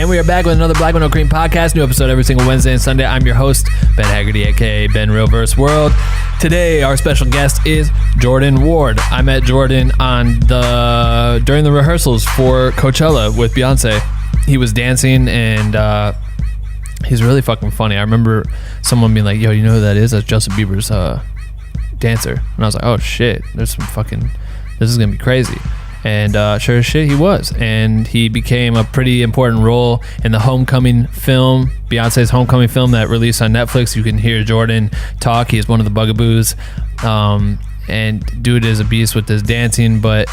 And we are back with another Black with No Cream podcast. New episode every single Wednesday and Sunday. I'm your host, Ben Haggerty, aka Ben Realverse World. Today, our special guest is Jordan Ward. I met Jordan during the rehearsals for Coachella with Beyonce. He was dancing and he's really fucking funny. I remember someone being like, "Yo, you know who that is? That's Justin Bieber's dancer." And I was like, "Oh shit, this is gonna be crazy." And sure as shit, he was. And he became a pretty important role in the Homecoming film, Beyonce's Homecoming film that released on Netflix. You can hear Jordan talk. He is one of the bugaboos. And dude is a beast with this dancing, but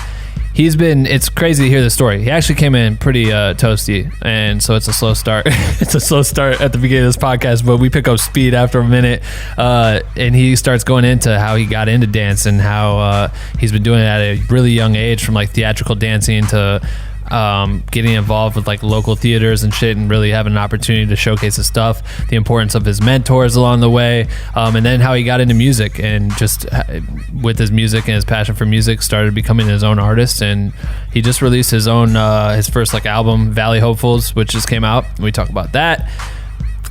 it's crazy to hear the story. He actually came in pretty toasty, and so it's a slow start. It's a slow start at the beginning of this podcast, but we pick up speed after a minute, and he starts going into how he got into dance and how he's been doing it at a really young age, from like theatrical dancing to getting involved with like local theaters and shit, and really having an opportunity to showcase his stuff, the importance of his mentors along the way, and then how he got into music, and just with his music and his passion for music started becoming his own artist. And he just released his own his first like album, Valley Hopefuls, which just came out. We talk about that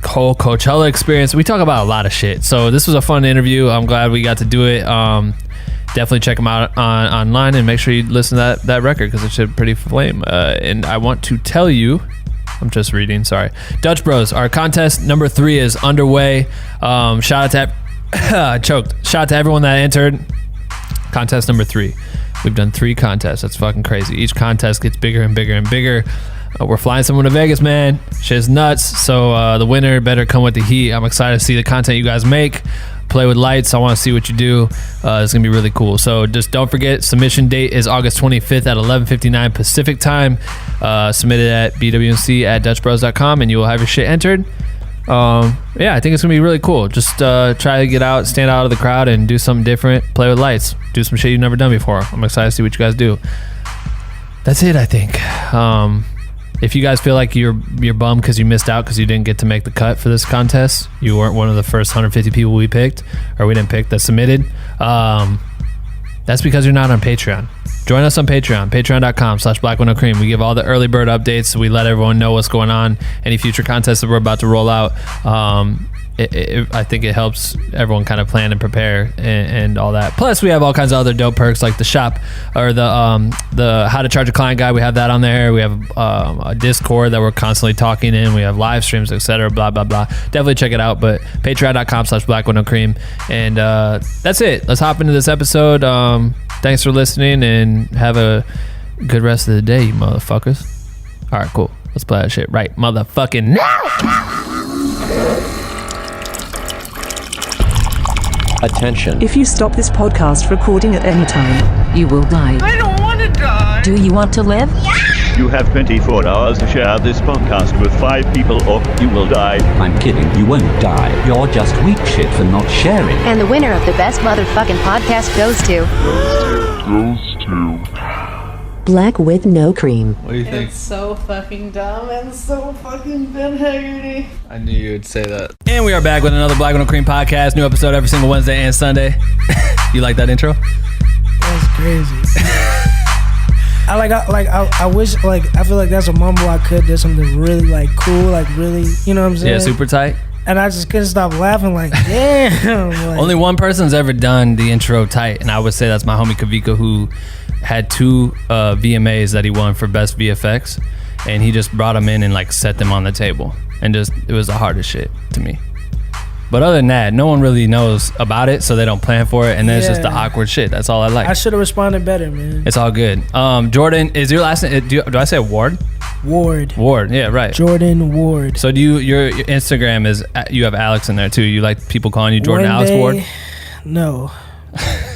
whole Coachella experience. We talk about a lot of shit, so this was a fun interview. I'm glad we got to do it. Definitely check them out online, and make sure you listen to that record, because it's pretty flame. And I want to tell you, I'm just reading, sorry. Dutch Bros, our contest number 3 is underway. Shout out to shout out to everyone that entered. Contest number 3. We've done 3 contests. That's fucking crazy. Each contest gets bigger and bigger and bigger. We're flying someone to Vegas, man. Shit's nuts. So the winner better come with the heat. I'm excited to see the content you guys make. Play with lights. I want to see what you do. It's gonna be really cool. So just don't forget, submission date is August 25th at 11:59 Pacific time. Submit it at BWNC at DutchBros.com, and you will have your shit entered. I think it's gonna be really cool. Just try to get out, stand out of the crowd, and do something different. Play with lights. Do some shit you've never done before. I'm excited to see what you guys do. That's it, I think. If you guys feel like you're bummed because you missed out because you didn't get to make the cut for this contest, you weren't one of the first 150 people we picked, or we didn't pick, that submitted, that's because you're not on Patreon. Join us on Patreon, patreon.com/blackwithNoCream. We give all the early bird updates. We let everyone know what's going on, any future contests that we're about to roll out. I think it helps everyone kind of plan and prepare and all that. Plus, we have all kinds of other dope perks, like the shop, or the how to charge a client guide. We have that on there. We have a Discord that we're constantly talking in. We have live streams, etc. Blah blah blah. Definitely check it out. But patreon.com/blackwithNoCream. And that's it. Let's hop into this episode. Thanks for listening, and have a good rest of the day, you motherfuckers. All right, cool. Let's play that shit right motherfucking now. Attention. If you stop this podcast recording at any time, you will die. I don't want to die. Do you want to live? Yeah. You have 24 hours to share this podcast with 5 people, or you will die. I'm kidding, you won't die. You're just weak shit for not sharing. And the winner of the best motherfucking podcast goes to... Black with No Cream. What do you think? It's so fucking dumb and so fucking Ben Haggerty. I knew you would say that. And we are back with another Black with No Cream podcast. New episode every single Wednesday and Sunday. You like that intro? That's crazy. I wish, I feel like that's a mumble I could do something really like cool, like really, you know what I'm saying? Yeah, super tight. And I just couldn't stop laughing, like, damn. Like, only one person's ever done the intro tight, and I would say that's my homie Kavika, who had 2 VMAs that he won for best VFX, and he just brought them in and like set them on the table, and just, it was the hardest shit to me. But other than that, no one really knows about it, so they don't plan for it, and then it's just the awkward shit. That's all I like. I should have responded better, man. It's all good. Jordan, is your last name, do I say Ward? Ward, yeah, right. Jordan Ward. So do your Instagram is, you have Alex in there too. You like people calling you Jordan Alex Ward? No.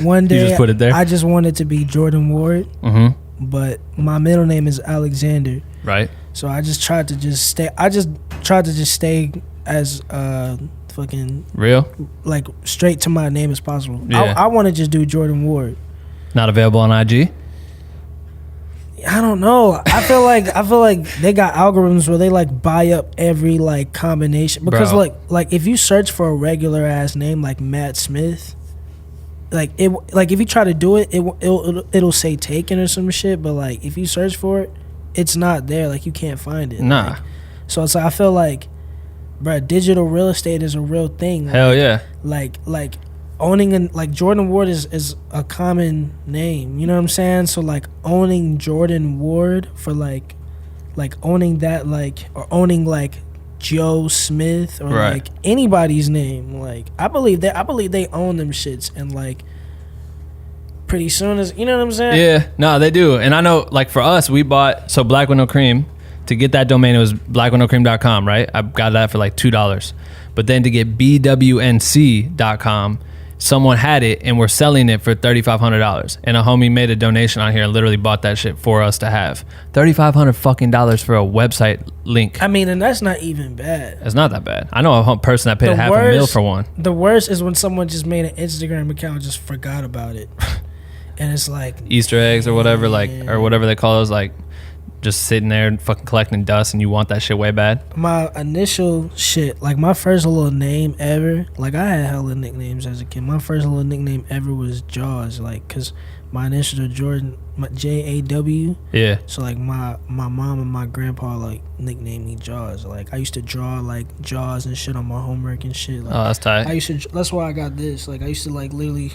One day you just put it there? I just wanted to be Jordan Ward, but my middle name is Alexander. Right. So I just tried to just stay. I just tried to just stay as fucking real, like straight to my name as possible. Yeah. I want to just do Jordan Ward. Not available on IG? I don't know. I feel like they got algorithms where they like buy up every like combination, because Bro. like if you search for a regular ass name like Matt Smith, like if you try to do it, it'll say taken or some shit, but like if you search for it, it's not there. Like you can't find it. Nah. So it's like, I feel like, bruh, digital real estate is a real thing. Hell yeah. Like owning like Jordan Ward is a common name. You know what I'm saying? So like owning Jordan Ward for like owning that, like, or owning like Joe Smith or like anybody's name. Like I believe they own them shits, and like pretty soon as, you know what I'm saying? Yeah, no, they do. And I know, like, for us, we bought, so Black with No Cream, to get that domain, it was blackwithNoCream.com, right? I got that for like $2. But then to get BWNC.com, someone had it and we're selling it for $3,500. And a homie made a donation on here and literally bought that shit for us to have. $3,500 fucking dollars for a website link. I mean, and that's not even bad. It's not that bad. I know a person that paid $500,000 for one. The worst is when someone just made an Instagram account and just forgot about it. And it's like Easter eggs or whatever, like, or whatever they call those, like, just sitting there and fucking collecting dust, and you want that shit way bad. My initial shit, like my first little name ever, like I had hella nicknames as a kid. My first little nickname ever was Jaws, like, cause my initials are Jordan, Jaw. Yeah. So like my mom and my grandpa like nicknamed me Jaws. Like I used to draw like Jaws and shit on my homework and shit. Like, oh, that's tight. That's why I got this. Like I used to like literally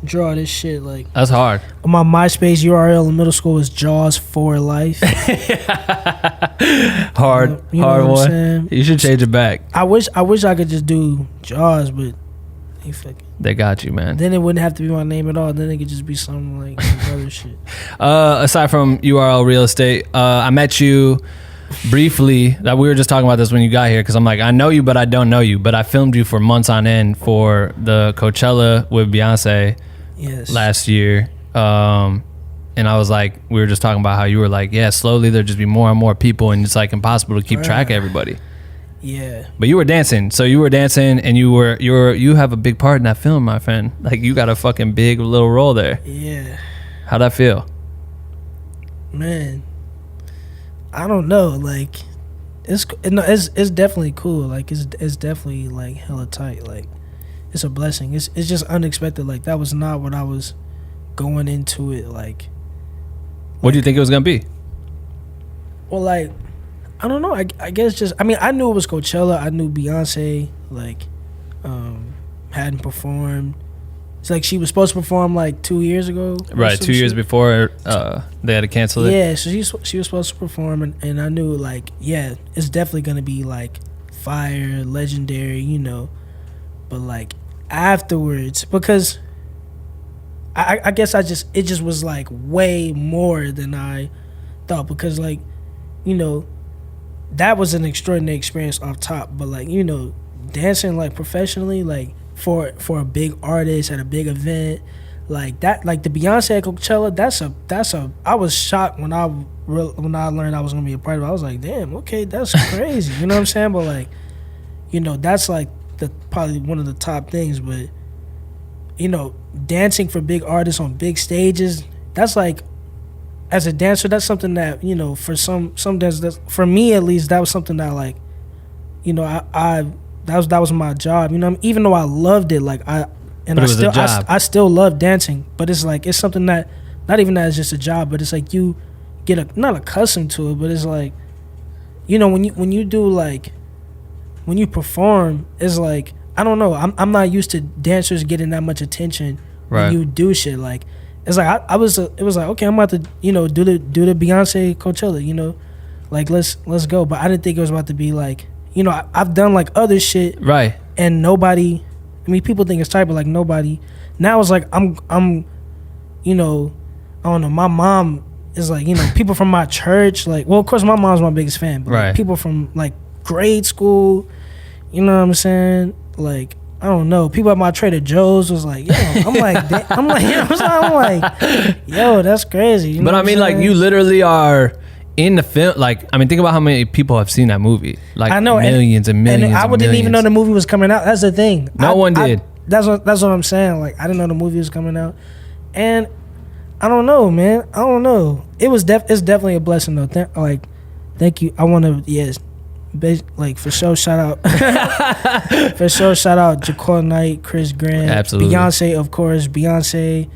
draw this shit. Like that's hard. My MySpace URL in middle school was Jaws for life. Hard one. You should change it back. I wish I could just do Jaws, but they got you, man. Then it wouldn't have to be my name at all. Then it could just be something like some other shit. Aside from URL real estate, I met you briefly. That we were just talking about this when you got here, because I'm like, I know you, but I don't know you. But I filmed you for months on end for the Coachella with Beyonce last year. And I was like, we were just talking about how you were like, yeah, slowly there'll just be more and more people, and it's like impossible to keep track of everybody. Yeah. But you were dancing. So you were dancing, and you have a big part in that film, my friend. Like, you got a fucking big little role there. Yeah. How'd that feel? Man, I don't know. Like, it's definitely cool. Like, it's definitely like hella tight. Like, it's a blessing. It's just unexpected. Like, that was not what I was going into it. Like, what do you think it was gonna be? Well, like, I don't know. I guess just, I mean, I knew it was Coachella. I knew Beyonce, like, hadn't performed. It's like she was supposed to perform like 2 years ago. Right, 2 years before they had to cancel it. Yeah, so she was supposed to perform, and I knew, like, yeah, it's definitely going to be, like, fire, legendary, you know. But, like, afterwards, because I guess it just was, like, way more than I thought, because, like, you know, that was an extraordinary experience off top, but, like, you know, dancing, like, professionally, like, for a big artist at a big event like that, like the Beyonce Coachella, that's a I was shocked when I learned I was gonna be a part of it. I was like, damn, okay, that's crazy. You know what I'm saying? But, like, you know, that's like probably one of the top things. But, you know, dancing for big artists on big stages, that's like, as a dancer, that's something that, you know, for some dancers, for me at least, that was something that, like, you know, that was my job, you know. Even though I loved it, like I still love dancing, but it's like, it's something that, not even that it's just a job, but it's like you get not accustomed to it, but it's like, you know, when you do, like, when you perform, it's like, I don't know, I'm not used to dancers getting that much attention when you do shit. Like, it's like it was like, okay, I'm about to, you know, do the Beyonce Coachella, you know, like, let's go. But I didn't think it was about to be like, you know, I've done like other shit, right? And nobody, I mean, people think it's tight, but like nobody. Now it's like I'm, you know, I don't know. My mom is like, you know, people from my church, like, well, of course my mom's my biggest fan, but like, people from like grade school, you know what I'm saying? Like, I don't know. People at my Trader Joe's was like, yo, I'm like, you know what I'm saying? I'm like, yo, that's crazy. You know but I mean, like, you literally are in the film. Like, I mean, think about how many people have seen that movie. Like, I know, millions and millions. And I didn't even know the movie was coming out. That's the thing. No one did. That's what I'm saying. Like, I didn't know the movie was coming out, and I don't know, man. I don't know. It's definitely a blessing though. Thank you. I want to like, for sure, shout out Jaquan Knight, Chris Grant, absolutely, Beyonce, of course, Beyonce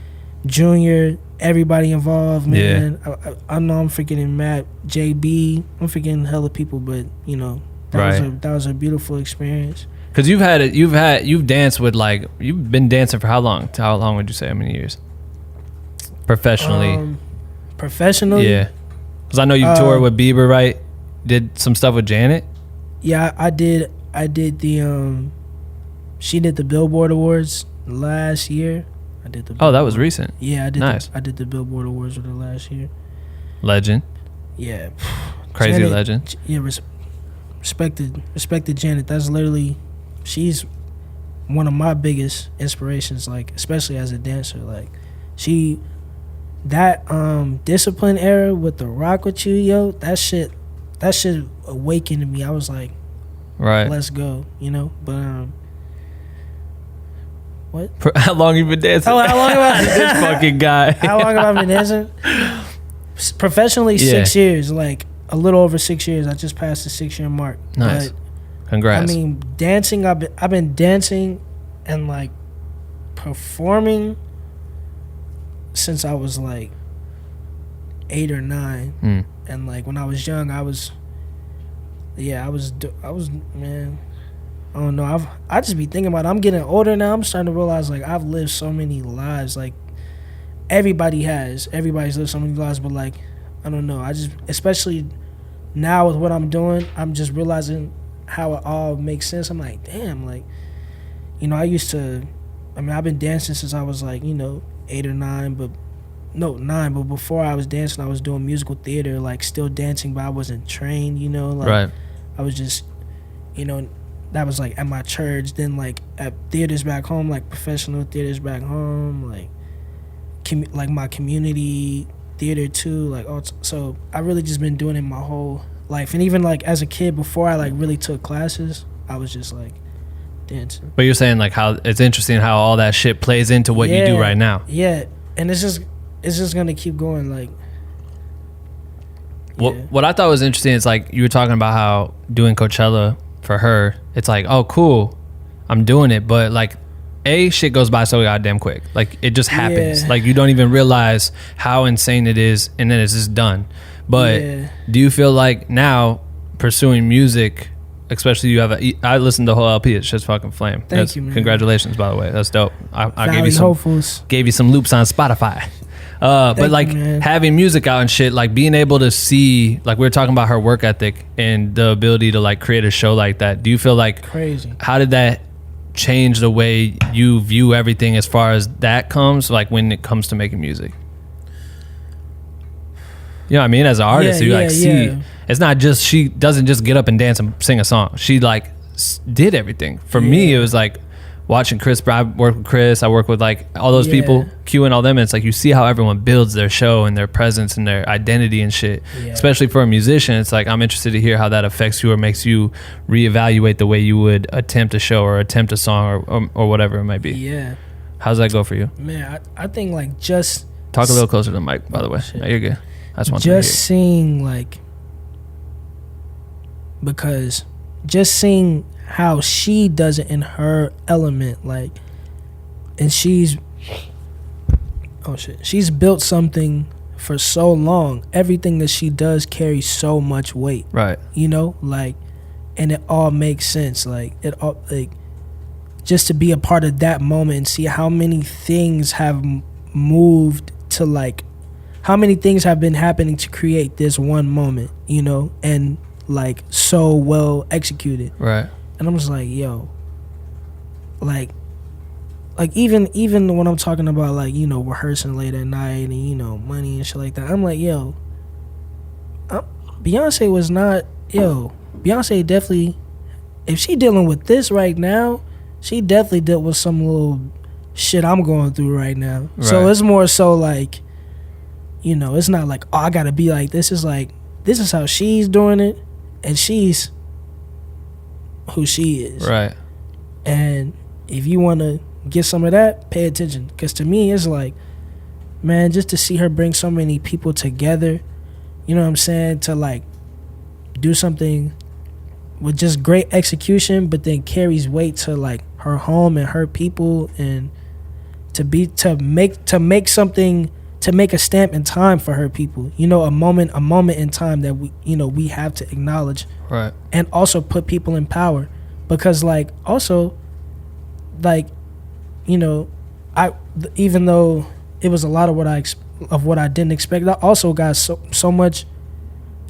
Jr., everybody involved, man. Yeah. I know I'm forgetting Matt, JB, I'm forgetting hella people, but, you know, That was a beautiful experience. Because you've danced with like, you've been dancing for how long? How long would you say? How many years? Professionally. Professionally? Yeah. Because I know you toured with Bieber, right? Did some stuff with Janet? Yeah, I did the she did the Billboard Awards last year. I did the that was recent. Yeah, I did. Nice. I did the Billboard Awards with her last year. Legend. Yeah. Crazy Janet, legend. Yeah, respected Janet. That's literally, she's one of my biggest inspirations, like, especially as a dancer. Like, that discipline era with the Rock With You, yo, that shit awakened me. I was like, right, let's go, you know. But what? How long you been dancing? How long have I this fucking guy? How long have I been dancing? Professionally, 6 years, like a little over 6 years. I just passed the 6-year mark. Nice. But, congrats. I mean, dancing. I've been dancing and like performing since I was like 8 or 9. And like when I was young, I was man. I don't know. I just be thinking about it. I'm getting older now. I'm starting to realize like I've lived so many lives. Like everybody's lived so many lives, but like I don't know. I just, especially now with what I'm doing, I'm just realizing how it all makes sense. I'm like, damn, like, you know, I've been dancing since I was like, you know, 8 or 9, but before I was dancing, I was doing musical theater, like still dancing, but I wasn't trained, you know, like right. I was just, you know, that was like at my church, then like at theaters back home, like professional theaters back home, like like my community theater too, like so I really just been doing it my whole life. And even like as a kid, before I like really took classes, I was just like dancing. But you're saying like how it's interesting how all that shit plays into what you do right now. Yeah, and it's just gonna keep going. Like what I thought was interesting is like you were talking about how doing Coachella for her, it's like, oh cool, I'm doing it, but like shit goes by so goddamn quick. Like it just happens. Like you don't even realize how insane it is, and then it's just done. But do you feel like now pursuing music, especially you have I listened to the whole LP, it's just fucking flame. Thank you, man. Congratulations, by the way. That's dope. I gave you some loops on Spotify. But like having music out and shit, like being able to see, like we were talking about her work ethic and the ability to like create a show like that. Do you feel like crazy? How did that change the way you view everything as far as that comes, like when it comes to making music? You know what I mean? As an artist, you see, it's not just, she doesn't just get up and dance and sing a song. She like did everything. For me, it was like watching Chris. I work with Chris. I work with like all those people, Q and all them. And it's like you see how everyone builds their show and their presence and their identity and shit. Especially for a musician, it's like I'm interested to hear how that affects you or makes you reevaluate the way you would attempt a show or attempt a song or whatever it might be. Yeah. How's that go for you? Man, I think like just talk a little closer to the mic. By the way, no, you're good. I just want to seeing like, because just seeing how she does it in her element, like, and she's built something for so long. Everything that she does carries so much weight, right? You know, like, and it all makes sense. Like it all, like, just to be a part of that moment and see how many things have moved to, like, how many things have been happening to create this one moment, you know, and like so well executed, right? And I'm just like, yo, like even when I'm talking about, like, you know, rehearsing late at night and, you know, money and shit like that, I'm like, yo, Beyonce was not, Beyonce definitely, if she dealing with this right now, she definitely dealt with some little shit I'm going through right now. Right. So it's more so like, you know, it's not like, oh, I gotta be like this. It's like, this is how she's doing it, and she's who she is. Right. And if you want to get some of that, pay attention. Because to me, it's like, man, just to see her bring so many people together, you know what I'm saying, to like do something with just great execution, but then carries weight to like her home and her people, and to make something to make a stamp in time for her people. You know, a moment in time that we have to acknowledge, right? And also put people in power, because like also, like, you know, even though it was a lot of what I didn't expect, I also got so much.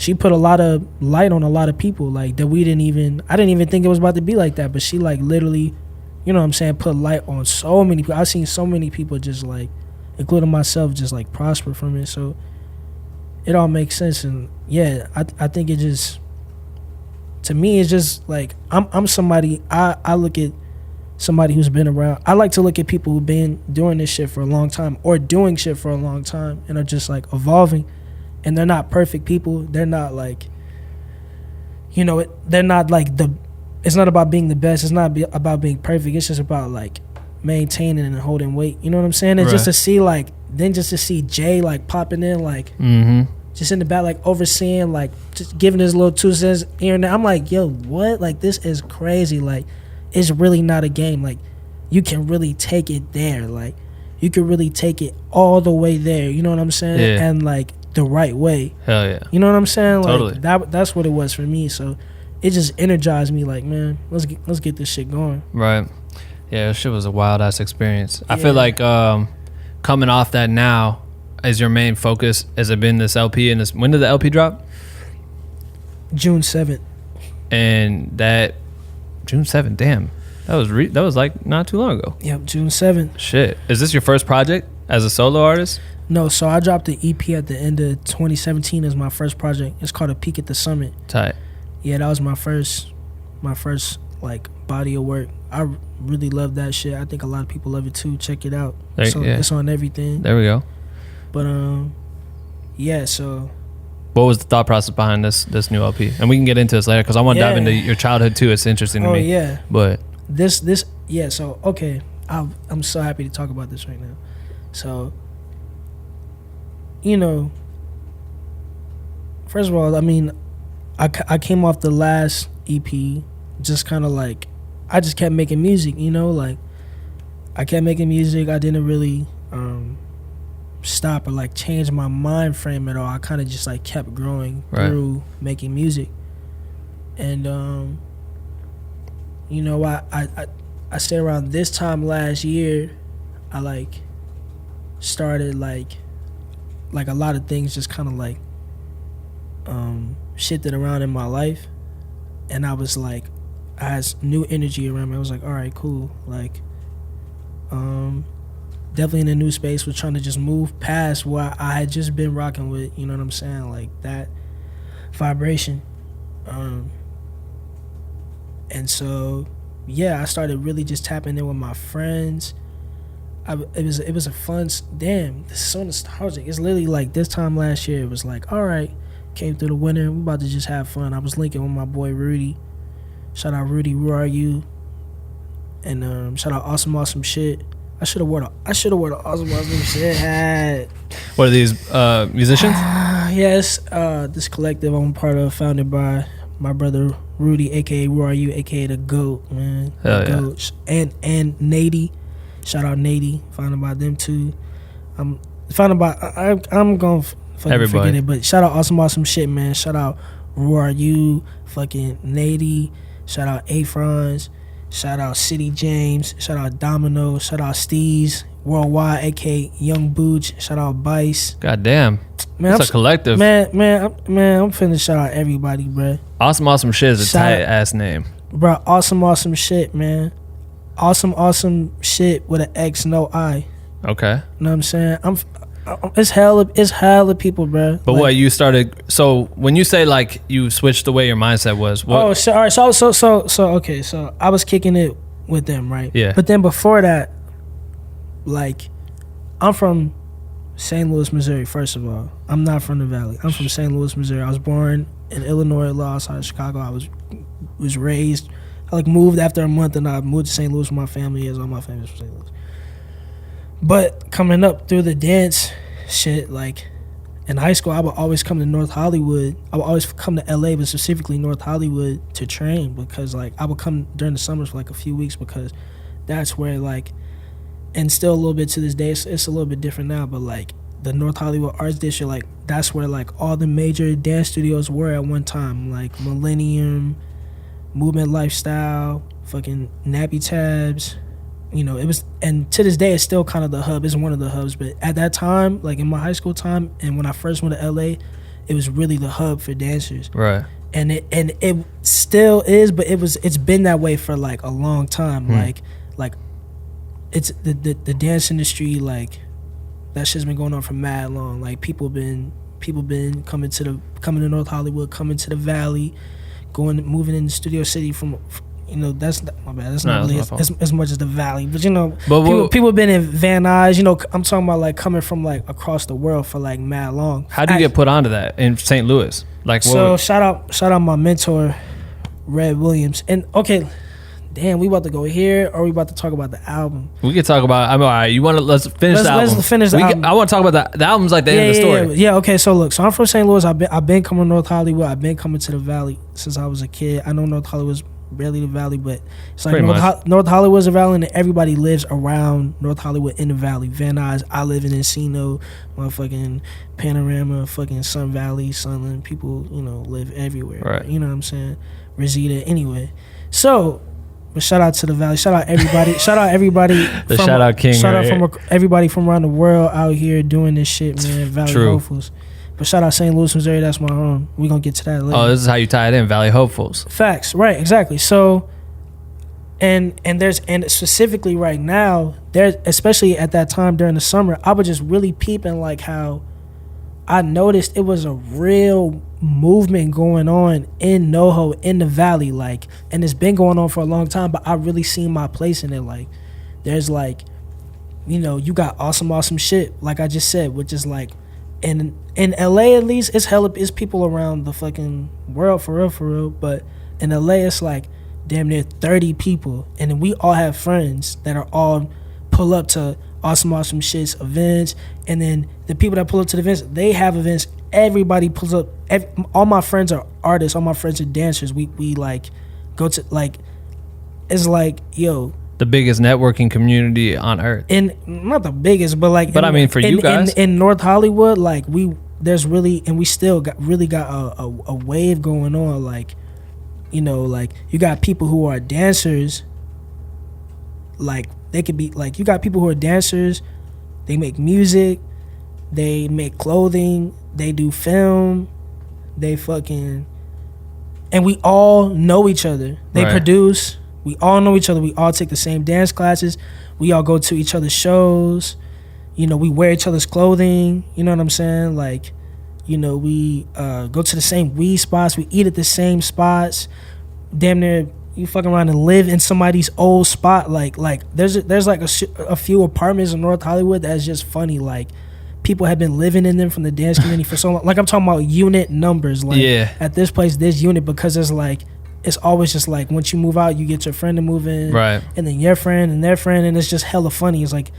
She put a lot of light on a lot of people, like that I didn't even think it was about to be like that. But she like literally, you know what I'm saying, put light on so many people. I've seen so many people just like, including myself, just like prosper from it. So it all makes sense. And yeah, I think it just, to me, it's just like, I'm somebody, I look at somebody who's been around. I like to look at people who've been doing this shit for a long time, or doing shit for a long time, and are just like evolving. And they're not perfect people. They're not like, you know, they're not like it's not about being the best. It's not about being perfect. It's just about like maintaining and holding weight. You know what I'm saying? And right. just to see Jay like popping in, like just in the back, like overseeing, like just giving his little 2 cents here and there. I'm like, yo, what? Like, this is crazy. Like, it's really not a game. Like, you can really take it there. Like, you can really take it all the way there. You know what I'm saying? Yeah. And like, the right way. Hell yeah. You know what I'm saying? Like, totally. That's what it was for me. So it just energized me, like, man, let's get this shit going. Right. Yeah, shit was a wild ass experience. Yeah. I feel like coming off that now, is your main focus, has it been this LP and this, when did the LP drop? June 7th. And that June 7th, damn. That was like not too long ago. Yep, June 7th. Shit. Is this your first project as a solo artist? No, so I dropped the EP at the end of 2017 as my first project. It's called A Peek at the Summit. Tight. Yeah, that was my first like body of work. I really love that shit. I think a lot of people love it too. Check it out. It's on everything. There we go. But yeah, so what was the thought process behind this new LP? And we can get into this later, because I want to dive into your childhood too. It's interesting to me. Oh yeah. But this yeah, so okay. I'm so happy to talk about this right now. So, you know, first of all, I mean, I came off the last EP just kind of like, I just kept making music, you know, like I kept making music. I didn't really stop or like change my mind frame at all. I kind of just like kept growing through making music. And you know, I say around this time last year, I like started like a lot of things just kind of like shifted around in my life, and I was like, I had new energy around me. I was like, all right, cool, like definitely in a new space, was trying to just move past what I had just been rocking with, you know what I'm saying, like that vibration. And so yeah, I started really just tapping in with my friends. It was a fun, damn, this is so nostalgic. It's literally like this time last year, it was like, all right, came through the winter, we're about to just have fun. I was linking with my boy Rudy. Shout out Rudy, where are you? And shout out Awesome Shit. I should have wore the Awesome Shit hat. What are these musicians? Yes, this collective I'm part of, founded by my brother Rudy, aka Where Are You, aka the GOAT, man. Hell the yeah. GOAT. And Nady. Shout out Nady, founded by them too. I'm gonna fucking forget it, but shout out Awesome Shit, man. Shout out Where Are You, fucking Nady. Shout out A-Franz. Shout out City James. Shout out Domino. Shout out Steez Worldwide, aka Young Booch. Shout out Bice. God damn. Man, it's a collective. Man, I'm finna shout out everybody, bro. Awesome Shit is a tight ass name. Bro, awesome shit, man. Awesome shit with an X, no I. Okay. You know what I'm saying? It's hella people, bro. But like, what you started? So when you say like you switched the way your mindset was, what? Oh, so all right, so okay, so I was kicking it with them, right? Yeah. But then before that, like, I'm from St. Louis, Missouri. First of all, I'm not from the Valley. I'm from St. Louis, Missouri. I was born in Illinois, outside of Chicago. I was raised. I like moved after a month, and I moved to St. Louis with my family, as all my family's from St. Louis. But coming up through the dance shit, like in high school, I would always come to North Hollywood. I would always come to LA, but specifically North Hollywood to train, because like I would come during the summers for like a few weeks, because that's where like, and still a little bit to this day, it's a little bit different now, but like the North Hollywood Arts District, like that's where like all the major dance studios were at one time, like Millennium, Movement Lifestyle, fucking Nappy Tabs. You know, it was, and to this day it's still kind of the hub. It's one of the hubs, but at that time, like in my high school time and when I first went to LA, it was really the hub for dancers. Right. And it still is, but it's been that way for like a long time. Like it's the dance industry, like that shit's been going on for mad long. Like people been coming to North Hollywood, coming to the Valley, moving into Studio City from you know, that's not my bad. That's not really as much as the Valley, but you know, people been in Van Nuys. You know, I'm talking about like coming from like across the world for like mad long. How do you get put onto that in St. Louis? Like, so shout out my mentor, Red Williams. And okay, damn, we about to go here, or we about to talk about the album? We can talk about. I'm all right. You want to let's finish the album. Let's finish the album. I want to talk about the album's like the end of the story. Yeah. Okay. So look, so I'm from St. Louis. I've been coming to North Hollywood. I've been coming to the Valley since I was a kid. I know North Hollywood's barely the Valley, but it's like North Hollywood's a Valley, and everybody lives around North Hollywood in the Valley. Van Nuys, I live in Encino, motherfucking Panorama, fucking Sun Valley, Sunland. People, you know, live everywhere. Right. You know what I'm saying? Reseda. Anyway, so. But shout out to the Valley. Shout out everybody. Shout out everybody. The shout out king. Shout right out from everybody from around the world out here doing this shit, man. Valley Hopefuls. But shout out St. Louis, Missouri. That's my home. We gonna get to that later. Oh, this is how you tie it in, Valley Hopefuls. Facts, right? Exactly. So, and specifically right now, there's especially at that time during the summer, I was just really peeping like how I noticed it was a real movement going on in NoHo, in the Valley, like, and it's been going on for a long time, but I really seen my place in it. Like, there's like, you know, you got awesome shit, like I just said, which is like, in LA at least, it's people around the fucking world for real, but in LA it's like damn near 30 people, and then we all have friends that are all pull up to awesome shits events, and then the people that pull up to the events, they have events. Everybody pulls up. All my friends are artists. All my friends are dancers. We like go to like, it's like, yo, the biggest networking community on earth. And not the biggest, but like, I mean, for you guys in North Hollywood, like there's really, and we still got a wave going on. Like, you know, like you got people who are dancers. Like they could be like, you got people who are dancers. They make music. They make clothing. They do film. They fucking, and we all know each other. They produce. We all know each other. We all take the same dance classes. We all go to each other's shows. You know, we wear each other's clothing. You know what I'm saying? Like, you know, we go to the same weed spots. We eat at the same spots. Damn near, you fucking around and live in somebody's old spot. Like there's like a few apartments in North Hollywood that's just funny. Like, people have been living in them from the dance community for so long. Like, I'm talking about unit numbers. Like, at this place, this unit, because it's like, it's always just like, once you move out, you get your friend to move in. Right. And then your friend and their friend, and it's just hella funny. It's like,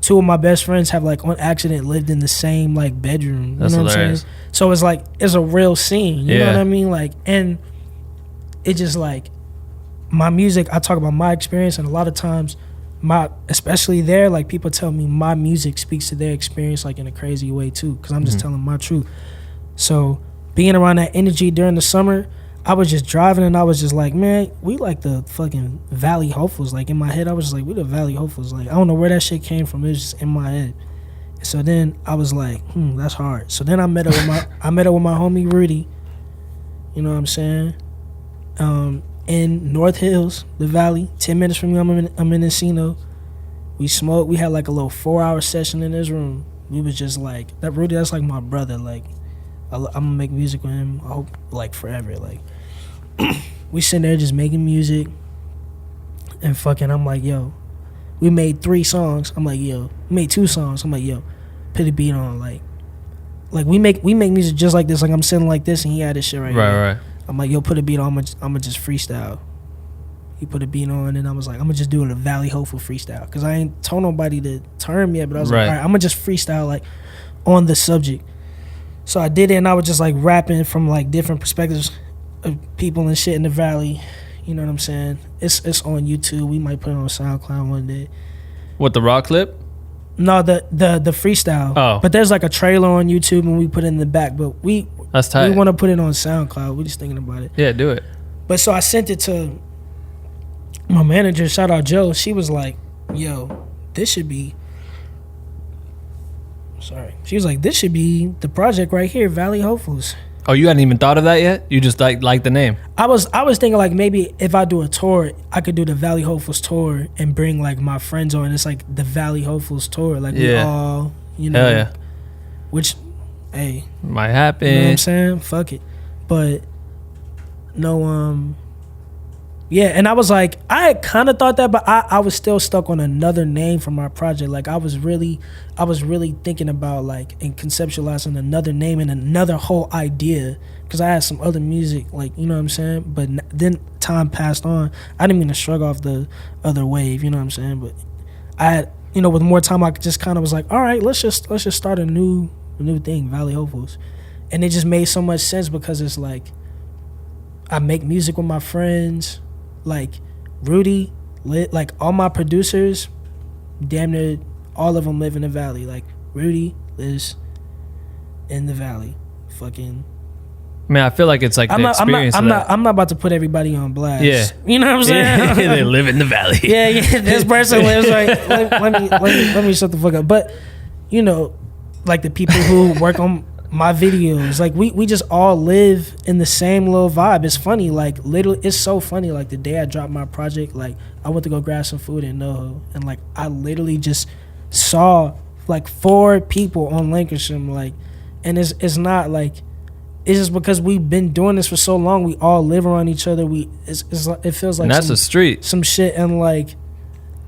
two of my best friends have, like, on accident lived in the same, like, bedroom. That's you know hilarious. what I'm saying? So it's like, it's a real scene. You know what I mean? Like, and it just like, my music, I talk about my experience, and a lot of times, especially there, like, people tell me my music speaks to their experience, like, in a crazy way too, because I'm just telling my truth. So being around that energy during the summer, I was just driving and I was just like, man, we like the fucking Valley Hopefuls. Like, in my head I was just like, we the Valley Hopefuls. Like, I don't know where that shit came from. It was just in my head. So then I was like, that's hard. So then I met up with my homie Rudy, you know what I'm saying, in North Hills, the Valley, 10 minutes from me. I'm in Encino. We smoked. We had like a little 4-hour session in his room. We was just like, that Rudy, that's like my brother. Like, I'm gonna make music with him, I hope, like, forever. Like, we sitting there just making music, and fucking, I'm like, yo, we made 3 songs. I'm like, yo, we made 2 songs. I'm like, yo, put a beat on. Like we make music just like this. Like, I'm sitting like this, and he had this shit right here. Right. I'm like, yo, put a beat on. I'm gonna just freestyle. He put a beat on, and I was like, I'm gonna just do it a Valley Hopeful freestyle, because I ain't told nobody to term yet, but I was like, all right, I'm gonna just freestyle, like, on the subject. So I did it, and I was just like rapping from like different perspectives of people and shit in the Valley. You know what I'm saying? It's on YouTube. We might put it on SoundCloud one day. What, the raw clip? No, the freestyle. Oh. But there's like a trailer on YouTube and we put it in the back. But That's tight. we want to put it on SoundCloud. We're just thinking about it. Yeah, do it. But so I sent it to my manager, shout out Joe. She was like, yo, this should be... Sorry. She was like, this should be the project right here, Valley Hopefuls. Oh, you hadn't even thought of that yet? You just like the name? I was thinking like maybe if I do a tour, I could do the Valley Hopefuls tour and bring like my friends on. It's like the Valley Hopefuls tour. Like we all, you know. Hell yeah. Which, hey. Might happen. You know what I'm saying? Fuck it. But, no, yeah, and I was like, I had kind of thought that, but I was still stuck on another name for my project. Like I was really thinking about like and conceptualizing another name and another whole idea because I had some other music, like, you know what I'm saying. But then time passed on. I didn't mean to shrug off the other wave, you know what I'm saying. But I had, you know, with more time, I just kind of was like, all right, let's just start a new thing, Valley Hopefuls, and it just made so much sense because it's like I make music with my friends. Like Rudy, like all my producers, damn near all of them live in the Valley. Like Rudy lives in the Valley. Fucking. Man, I feel like it's like the experience. I'm not about to put everybody on blast. Yeah, you know what I'm saying. They live in the Valley. Yeah. This person lives like. Let me shut the fuck up. But you know, like the people who work on my videos, like we just all live in the same little vibe. It's funny, like literally, it's so funny. Like the day I dropped my project, like I went to go grab some food in NoHo, and like I literally just saw like 4 people on Lancashire, like, and it's not like it's just because we've been doing this for so long. We all live around each other. It feels like and that's a street, some shit, and like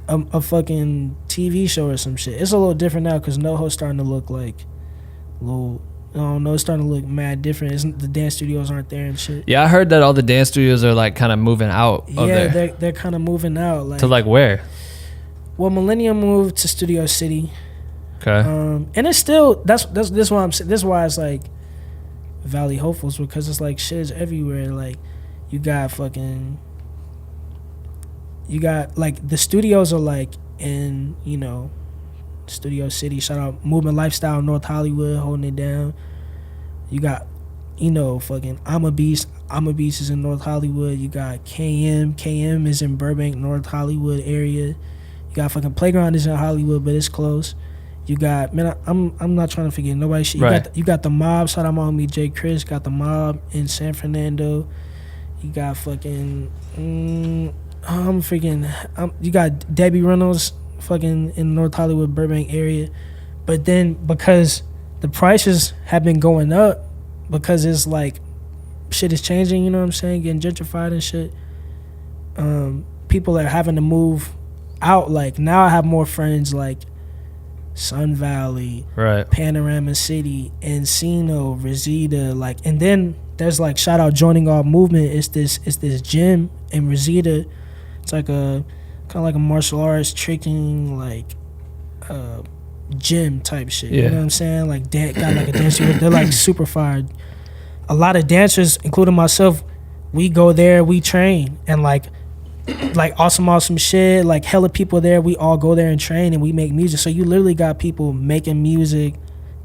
a fucking TV show or some shit. It's a little different now because NoHo's starting to look like a little. I don't know, it's starting to look mad different. The dance studios aren't there and shit. Yeah, I heard that all the dance studios are like kind of moving out of there. Yeah, they're kind of moving out. Like, to like where? Well, Millennium moved to Studio City. Okay. And it's still that's why I'm saying this is why it's like Valley Hopefuls, because it's like shit is everywhere. Like you got like the studios are like in, you know, Studio City. Shout out Movement Lifestyle, North Hollywood, holding it down. You got, you know, fucking I'm a Beast is in North Hollywood. You got KM is in Burbank, North Hollywood area. You got fucking Playground is in Hollywood, but it's close. You got, man, I'm not trying to forget nobody shit. You got the Mob. Shout out my homie J Chris. Got the Mob in San Fernando. You got fucking you got Debbie Reynolds fucking in North Hollywood, Burbank area. But then because the prices have been going up, because it's like shit is changing, you know what I'm saying, getting gentrified and shit, people are having to move out. Like now I have more friends like Sun Valley, right, Panorama City, Encino, Reseda, like, and then there's like, shout out Joining All Movement. It's this gym in Reseda. It's like a kind of like a martial arts tricking like gym type shit. Yeah. You know what I'm saying? Like got like a dance. They're like super fired. A lot of dancers, including myself, we go there, we train, and like awesome shit. Like hella people there. We all go there and train, and we make music. So you literally got people making music,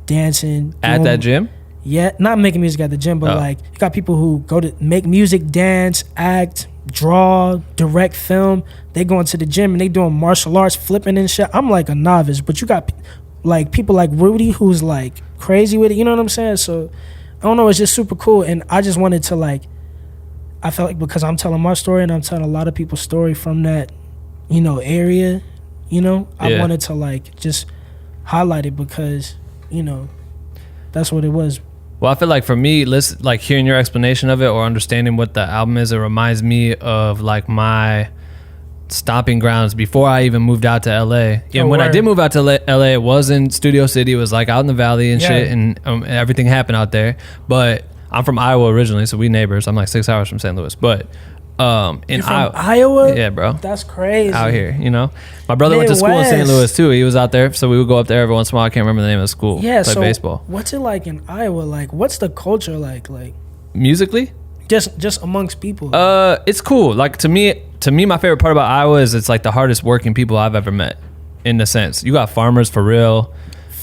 dancing at that gym. Yeah, not making music at the gym, but like you got people who go to make music, dance, act, draw, direct, film. They go into the gym and they doing martial arts, flipping and shit. I'm like a novice, but you got like people like Rudy who's like crazy with it. You know what I'm saying? So I don't know. It's just super cool, and I just wanted to like. I felt like because I'm telling my story and I'm telling a lot of people's story from that, you know, area. You know, I wanted to like just highlight it because, you know, that's what it was. Well, I feel like for me, like hearing your explanation of it or understanding what the album is, it reminds me of like my stomping grounds before I even moved out to LA. And when I did move out to LA, it was in Studio City. It was like out in the valley and shit, and everything happened out there. But I'm from Iowa originally, so we neighbors. I'm like 6 hours from St. Louis. But in Iowa? Yeah, bro. That's crazy. Out here, you know. My brother went to school in St. Louis too. He was out there, so we would go up there every once in a while. I can't remember the name of the school. Yeah, play so baseball. What's it like in Iowa? Like, what's the culture like? Like musically? Just amongst people. It's cool. Like to me, my favorite part about Iowa is it's like the hardest working people I've ever met. in the sense. You got farmers for real.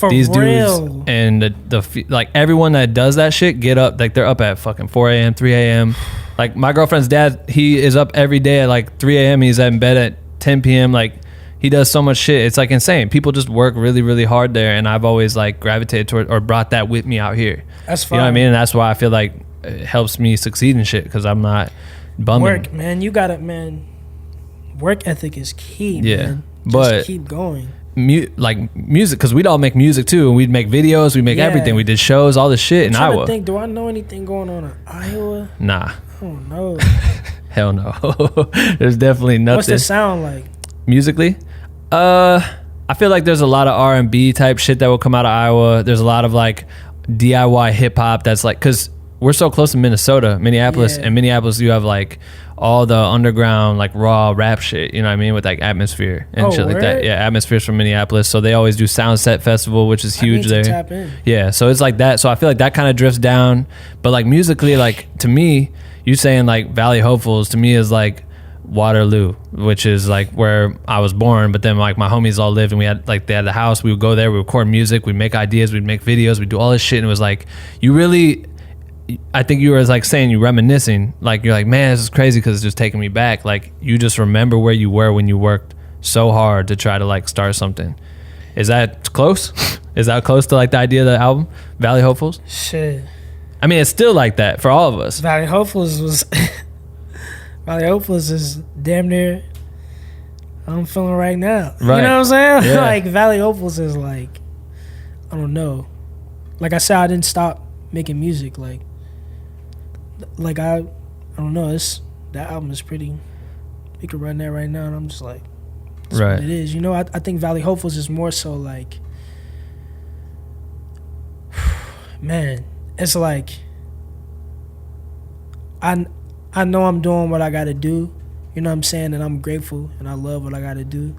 These real. dudes and the like everyone that does that shit get up, like they're up at fucking 4 a.m., 3 a.m. Like my girlfriend's dad, he is up every day at like 3 a.m. He's in bed at 10 p.m. Like he does so much shit. It's like insane. People just work really, really hard there. And I've always like gravitated toward or brought that with me out here. That's fine. You know what I mean? And that's why I feel like it helps me succeed in shit because I'm not bumming. Work, man. You got it, man. Work ethic is key, man. Just but keep going. Like music, because we'd all make music too, and we'd make videos, we'd make everything. We did shows, all this shit in Iowa. To think, do I know anything going on in Iowa? Nah. Oh no. Hell no. There's definitely nothing. What's the sound like? Musically? I feel like there's a lot of R&B type shit that will come out of Iowa. There's a lot of like DIY hip hop that's like, because we're so close to Minneapolis, and Minneapolis you have like all the underground like raw rap shit, you know what I mean, with like Atmosphere and shit like that. Yeah, Atmosphere's from Minneapolis, so they always do Soundset Festival, which is huge there. Tap in. Yeah, so it's like that. So I feel like that kind of drifts down, but like musically, like to me, you saying like Valley Hopefuls to me is like Waterloo, which is like where I was born, but then like my homies all lived and we had like they had the house, we would go there, we record music, we'd make ideas, we'd make videos, we'd do all this shit, and it was like you really, I think you were like saying, you reminiscing, like you're like, man, this is crazy because it's just taking me back. Like you just remember where you were when you worked so hard to try to like start something. Is that close? Is that close to like the idea of the album, Valley Hopefuls? Shit. I mean, it's still like that for all of us. Valley Hopefuls was Valley Hopefuls is damn near I'm feeling right now. Right. You know what I'm saying? Yeah. Like Valley Hopefuls is like, I don't know. Like I said, I didn't stop making music. Like I don't know. That album is pretty. You can run that right now, and I'm just like, that's right. what it is. You know, I think Valley Hopefuls is more so like, man, it's like I know I'm doing what I got to do. You know what I'm saying? And I'm grateful, and I love what I got to do.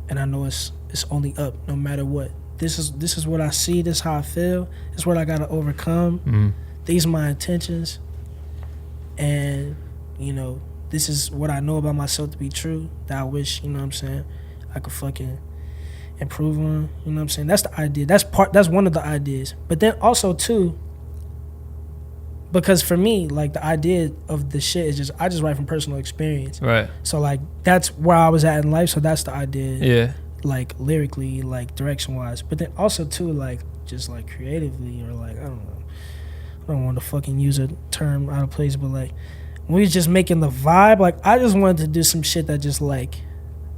And I know it's only up, no matter what. This is what I see. This is how I feel. It's what I got to overcome. Mm-hmm. These are my intentions. And, you know, this is what I know about myself to be true, that I wish, you know what I'm saying, I could fucking improve on. You know what I'm saying? That's the idea. That's one of the ideas. But then also, too, because for me, like, the idea of the shit is just, I just write from personal experience. Right. So, like, that's where I was at in life. So that's the idea. Yeah. Like, lyrically, like, direction-wise. But then also, too, like, just, like, creatively, or, like, I don't know. I don't want to fucking use a term out of place, but, like, when we was just making the vibe, like, I just wanted to do some shit that just, like,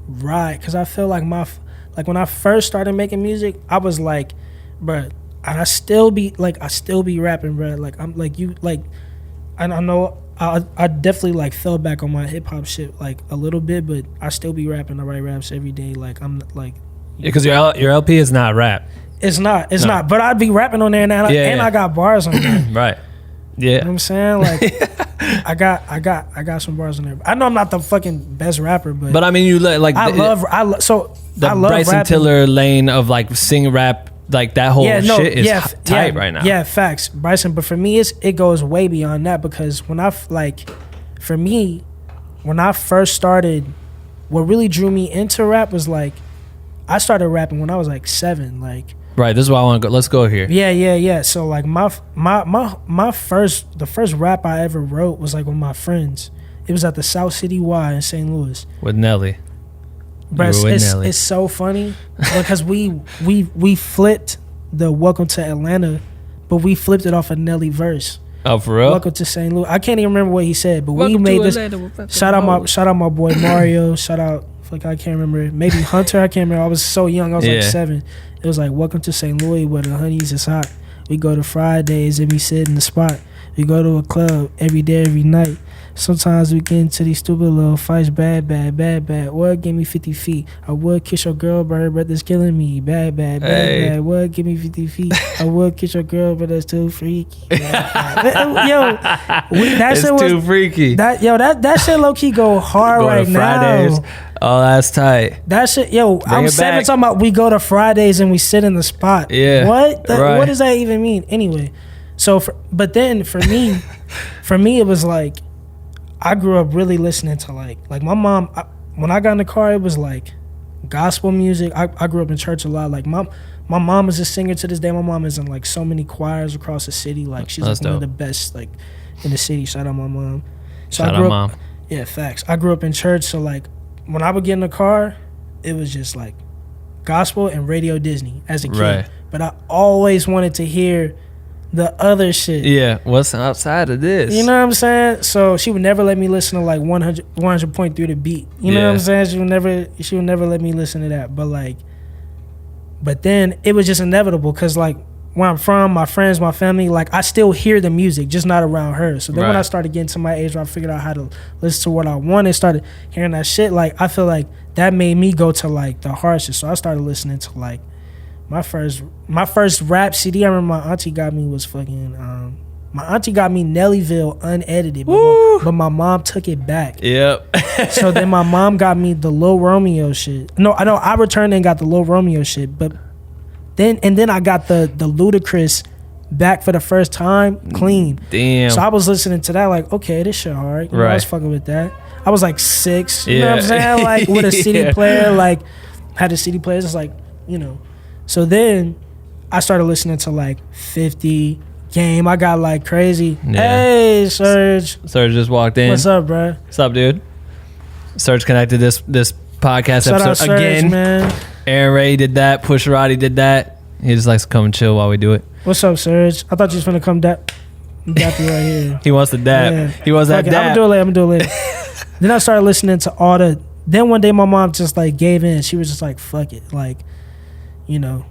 ride. Because I feel like when I first started making music, I was like, bruh, and I still be rapping, bruh. Like, I'm, like, you, like, and I know I definitely, like, fell back on my hip-hop shit, like, a little bit, but I still be rapping. I write raps every day. Like, I'm, like... Because your LP is not rap. It's not. But I'd be rapping on there now, and I got bars on there. Right. Yeah. You know what I'm saying? Like, I got some bars on there. I know I'm not the fucking best rapper, but I mean, you like I love Bryson rapping. Tiller lane of like sing rap, like that whole shit is tight right now. Yeah, facts, Bryson. But for me, it goes way beyond that, because when I first started, what really drew me into rap was like, I started rapping when I was like 7, like. Right, this is why I want to go. Let's go here. Yeah. So like the first rap I ever wrote was like with my friends. It was at the South City Y in St. Louis. With Nelly. But it's so funny because we flipped the Welcome to Atlanta, but we flipped it off a Nelly verse. Oh, for real? Welcome to St. Louis. I can't even remember what he said, but Welcome we made to this. Atlanta. Shout out my boy Mario. Shout out. Like, I can't remember. Maybe Hunter. I can't remember. I was so young. I was like 7. It was like, welcome to St. Louis where the honeys is hot. We go to Fridays and we sit in the spot. We go to a club every day, every night. Sometimes we get into these stupid little fights. Bad. What? Give me 50 feet. I would kiss your girl, but her brother's killing me. Bad. What? Give me 50 feet. I would kiss your girl, but that's too freaky. That's too freaky. That shit low key go hard right now. Oh, that's tight. That shit, I'm 7 talking about we go to Fridays and we sit in the spot. Yeah. What? Right. What does that even mean? Anyway, but then for me, it was like, I grew up really listening to like my mom. When I got in the car, it was like gospel music. I grew up in church a lot. Like my mom is a singer to this day. My mom is in like so many choirs across the city. Like she's like one of the best like in the city. Shout out my mom. So Shout out mom. Yeah, facts. I grew up in church, so like when I would get in the car, it was just like gospel and Radio Disney as a kid. Right. But I always wanted to hear the other shit. Yeah, what's outside of this? You know what I'm saying? So she would never let me listen to like 100.3 The Beat. You know what I'm saying? She would never let me listen to that. But then it was just inevitable because like where I'm from, my friends, my family, like I still hear the music, just not around her. So then when I started getting to my age where I figured out how to listen to what I wanted, started hearing that shit, like I feel like that made me go to like the harshest. So I started listening to like my first rap CD I remember my auntie got me was fucking my auntie got me Nellyville unedited, but my mom took it back. Yep. So then my mom got me the Lil Romeo shit. No, I know I returned and got the Lil Romeo shit, but then I got the Ludacris back for the first time clean. Damn. So I was listening to that like, okay, this shit hard. You know, I was fucking with that. I was like 6, you know what I'm saying? Like with a CD player, like had a CD player, it's like, you know. So then I started listening to like 50 Game. I got like crazy. Yeah. Hey, Serge. Serge just walked in. What's up, bro? What's up, dude? Serge connected this podcast Shout episode out Serge, again. Man. Aaron Ray did that. Pusharati did that. He just likes to come and chill while we do it. What's up, Serge? I thought you was finna come dap you right here. He wants to dap. Yeah. He wants that dap. I'm gonna do it later. Then I started listening to all the. Then one day my mom just like gave in. She was just like, "Fuck it," like, you know.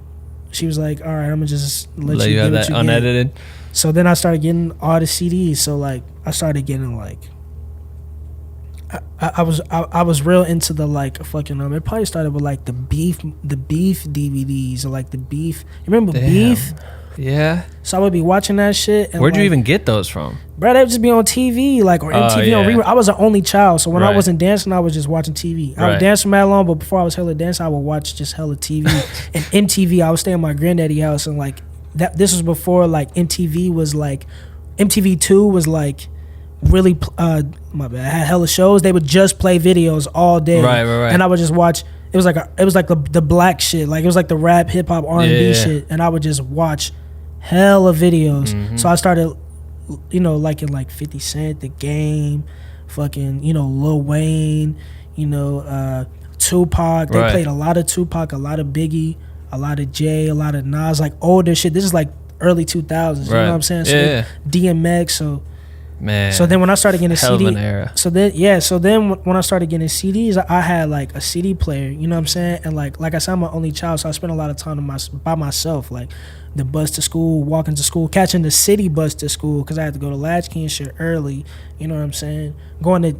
She was like, all right, I'm gonna just let you have get that unedited. So then I started getting all the CDs. So like I started getting like I was real into the like fucking it probably started with like the beef DVDs or like the beef. You remember Beef? Yeah. So I would be watching that shit. And where'd you even get those from? Bro, they would just be on TV, like, or MTV on rerun. I was an only child, so when I wasn't dancing, I was just watching TV. I would dance for mad long, but before I was hella dancing, I would watch just hella TV. And MTV, I would stay at my granddaddy's house, and like that. This was before like MTV was like, MTV2 was like really. My bad. I had hella shows. They would just play videos all day, right. And I would just watch. It was like the black shit, like it was like the rap, hip hop, R&B shit, and I would just watch hella videos. Mm-hmm. So I started, you know, liking like 50 Cent, The Game, fucking, you know, Lil Wayne, you know, Tupac. They played a lot of Tupac, a lot of Biggie, a lot of Jay, a lot of Nas, like older shit. This is like early 2000s, you know what I'm saying? So DMX, so man. So then when I started getting hell CD, of an era. So then when I started getting CDs, I had like a CD player, you know what I'm saying? And like I said, I'm my only child, so I spent a lot of time by myself, like the bus to school, walking to school, catching the city bus to school because I had to go to Latchkey and shit early, you know what I'm saying? Going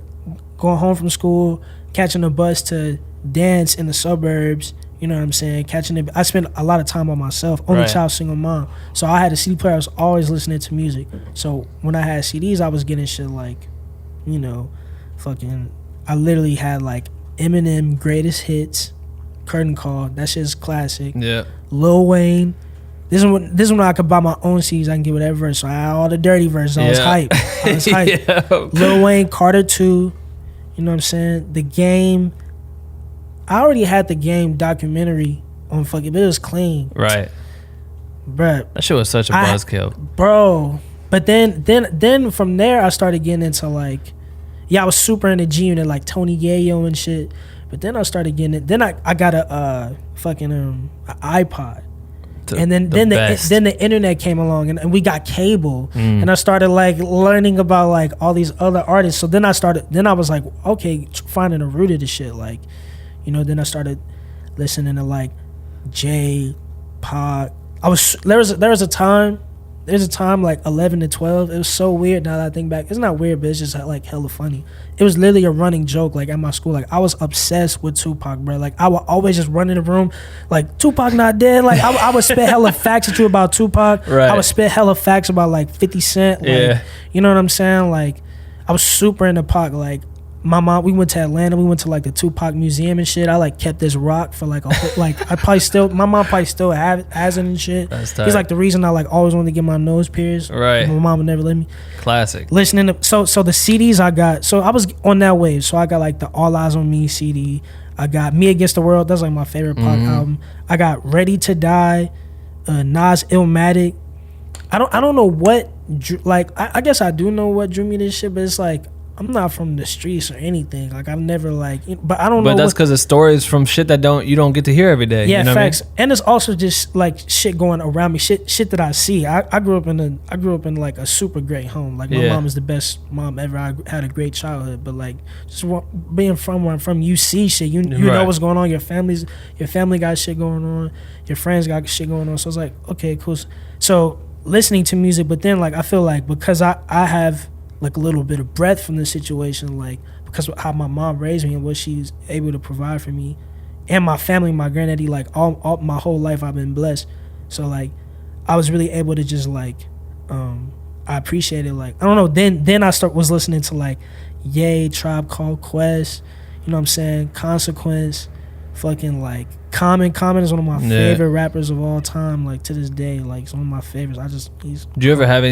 home from school, catching the bus to dance in the suburbs, you know what I'm saying? I spent a lot of time by myself, only child, single mom. So I had a CD player, I was always listening to music. So when I had CDs, I was getting shit like, you know, fucking, I literally had like Eminem Greatest Hits, Curtain Call, that shit's classic. Yeah. Lil Wayne. This is when I could buy my own CDs. I can get whatever verse. So I had all the dirty verses. I was hype. Lil Wayne, Carter 2. You know what I'm saying? The Game. I already had the Game documentary on fucking, but it was clean. Right. Bruh. That shit was such a buzzkill. Bro. But then from there, I started getting into like, I was super into G-Unit, like Tony Yayo and shit. But then I started getting it. Then I got a fucking an iPod. And then the internet came along and we got cable and I started like learning about like all these other artists. So then I was like, okay, finding a root of this shit. Like, you know, then I started listening to like Jay, Pac. There was a time like 11 to 12. It was so weird now that I think back. It's not weird, but it's just like hella funny. It was literally a running joke like at my school. Like I was obsessed with Tupac, bro. Like I would always just run in the room like Tupac not dead. Like I would spit hella facts at you about Tupac. Right. I would spit hella facts about like 50 Cent. Like, you know what I'm saying? Like I was super into Pac. Like my mom, we went to Atlanta. We went to like the Tupac museum and shit. I like kept this rock for like a whole, like my mom probably still has it and shit. That's tight. He's like the reason I like always wanted to get my nose pierced. Right. My mom would never let me. Classic. Listening to so the CDs I got. So I was on that wave. So I got like the All Eyes on Me CD. I got Me Against the World. That's like my favorite Pac album. I got Ready to Die, Nas Illmatic. I don't know what like I guess I do know what drew me to this shit, but it's like I'm not from the streets or anything. Like I've never like, but I don't know. But that's because the stories from shit that you don't get to hear every day. Yeah, you know facts. what I mean? And it's also just like shit going around me, shit that I see. I grew up in like a super great home. Like my mom is the best mom ever. I had a great childhood, but like just being from where I'm from, you see shit. You know what's going on. Your family got shit going on. Your friends got shit going on. So it's like, okay, cool. So listening to music, but then like I feel like because I have like a little bit of breath from the situation, like because of how my mom raised me and what she's able to provide for me and my family, my granddaddy, like all my whole life I've been blessed. So like I was really able to just like I appreciate it. Like I don't know, then I was listening to like Ye, Tribe Called Quest, you know what I'm saying, Consequence, fucking like Common is one of my favorite rappers of all time. Like to this day, like it's one of my favorites. Did you ever have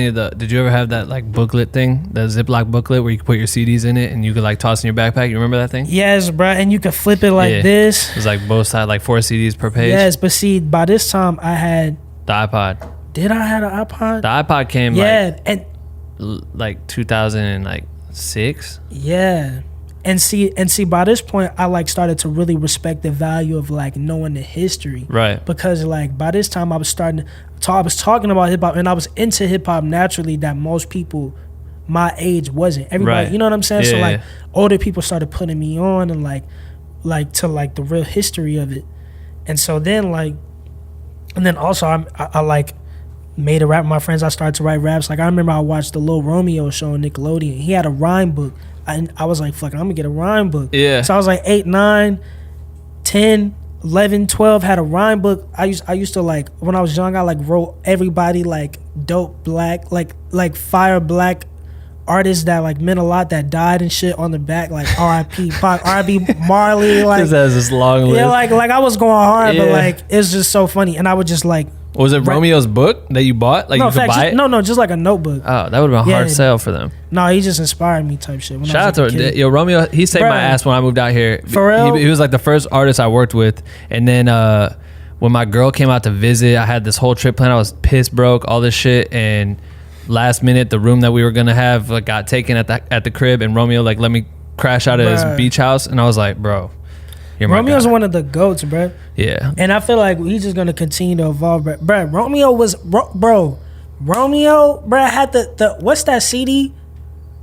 that like booklet thing, that Ziploc booklet where you could put your CDs in it and you could like toss in your backpack? You remember that thing? Yes, bro. And you could flip it like this. It was like both sides, like 4 CDs per page. Yes, but see, by this time I had the iPod. Did I have an iPod? The iPod came like 2006. Yeah. And see, by this point, I like started to really respect the value of like knowing the history, right? Because like by this time, I was talking about hip hop, and I was into hip hop naturally that most people my age wasn't. Everybody, you know what I'm saying? So like older people started putting me on and like to like the real history of it, and so then like, and then also I like made a rap with my friends. I started to write raps. Like I remember I watched the Lil Romeo show on Nickelodeon. He had a rhyme book. I was like, fuck, I'm gonna get a rhyme book. Yeah. So I was like 8, 9, 10, 11, 12, had a rhyme book. I used to like, when I was young, I like wrote everybody like dope black, like fire black artists that like meant a lot that died and shit on the back, like R.I.P. Pac, R.I.P. Marley. Like, this has this long list. Yeah, like I was going hard, but like it's just so funny. And I would just like, was it Romeo's book that you bought? Like, no, you could buy it? No, just like a notebook. Oh, that would have been a hard sell for them. No, he just inspired me type shit. Shout out to yo, Romeo. He saved my ass when I moved out here. For real? He was like the first artist I worked with. And then when my girl came out to visit, I had this whole trip planned. I was pissed broke, all this shit. And last minute, the room that we were going to have like, got taken at the crib. And Romeo like let me crash out at his beach house. And I was like, bro. Romeo's one of the GOATs, bro. Yeah. And I feel like he's just going to continue to evolve, bro. Romeo was, Romeo, bro, had the what's that CD?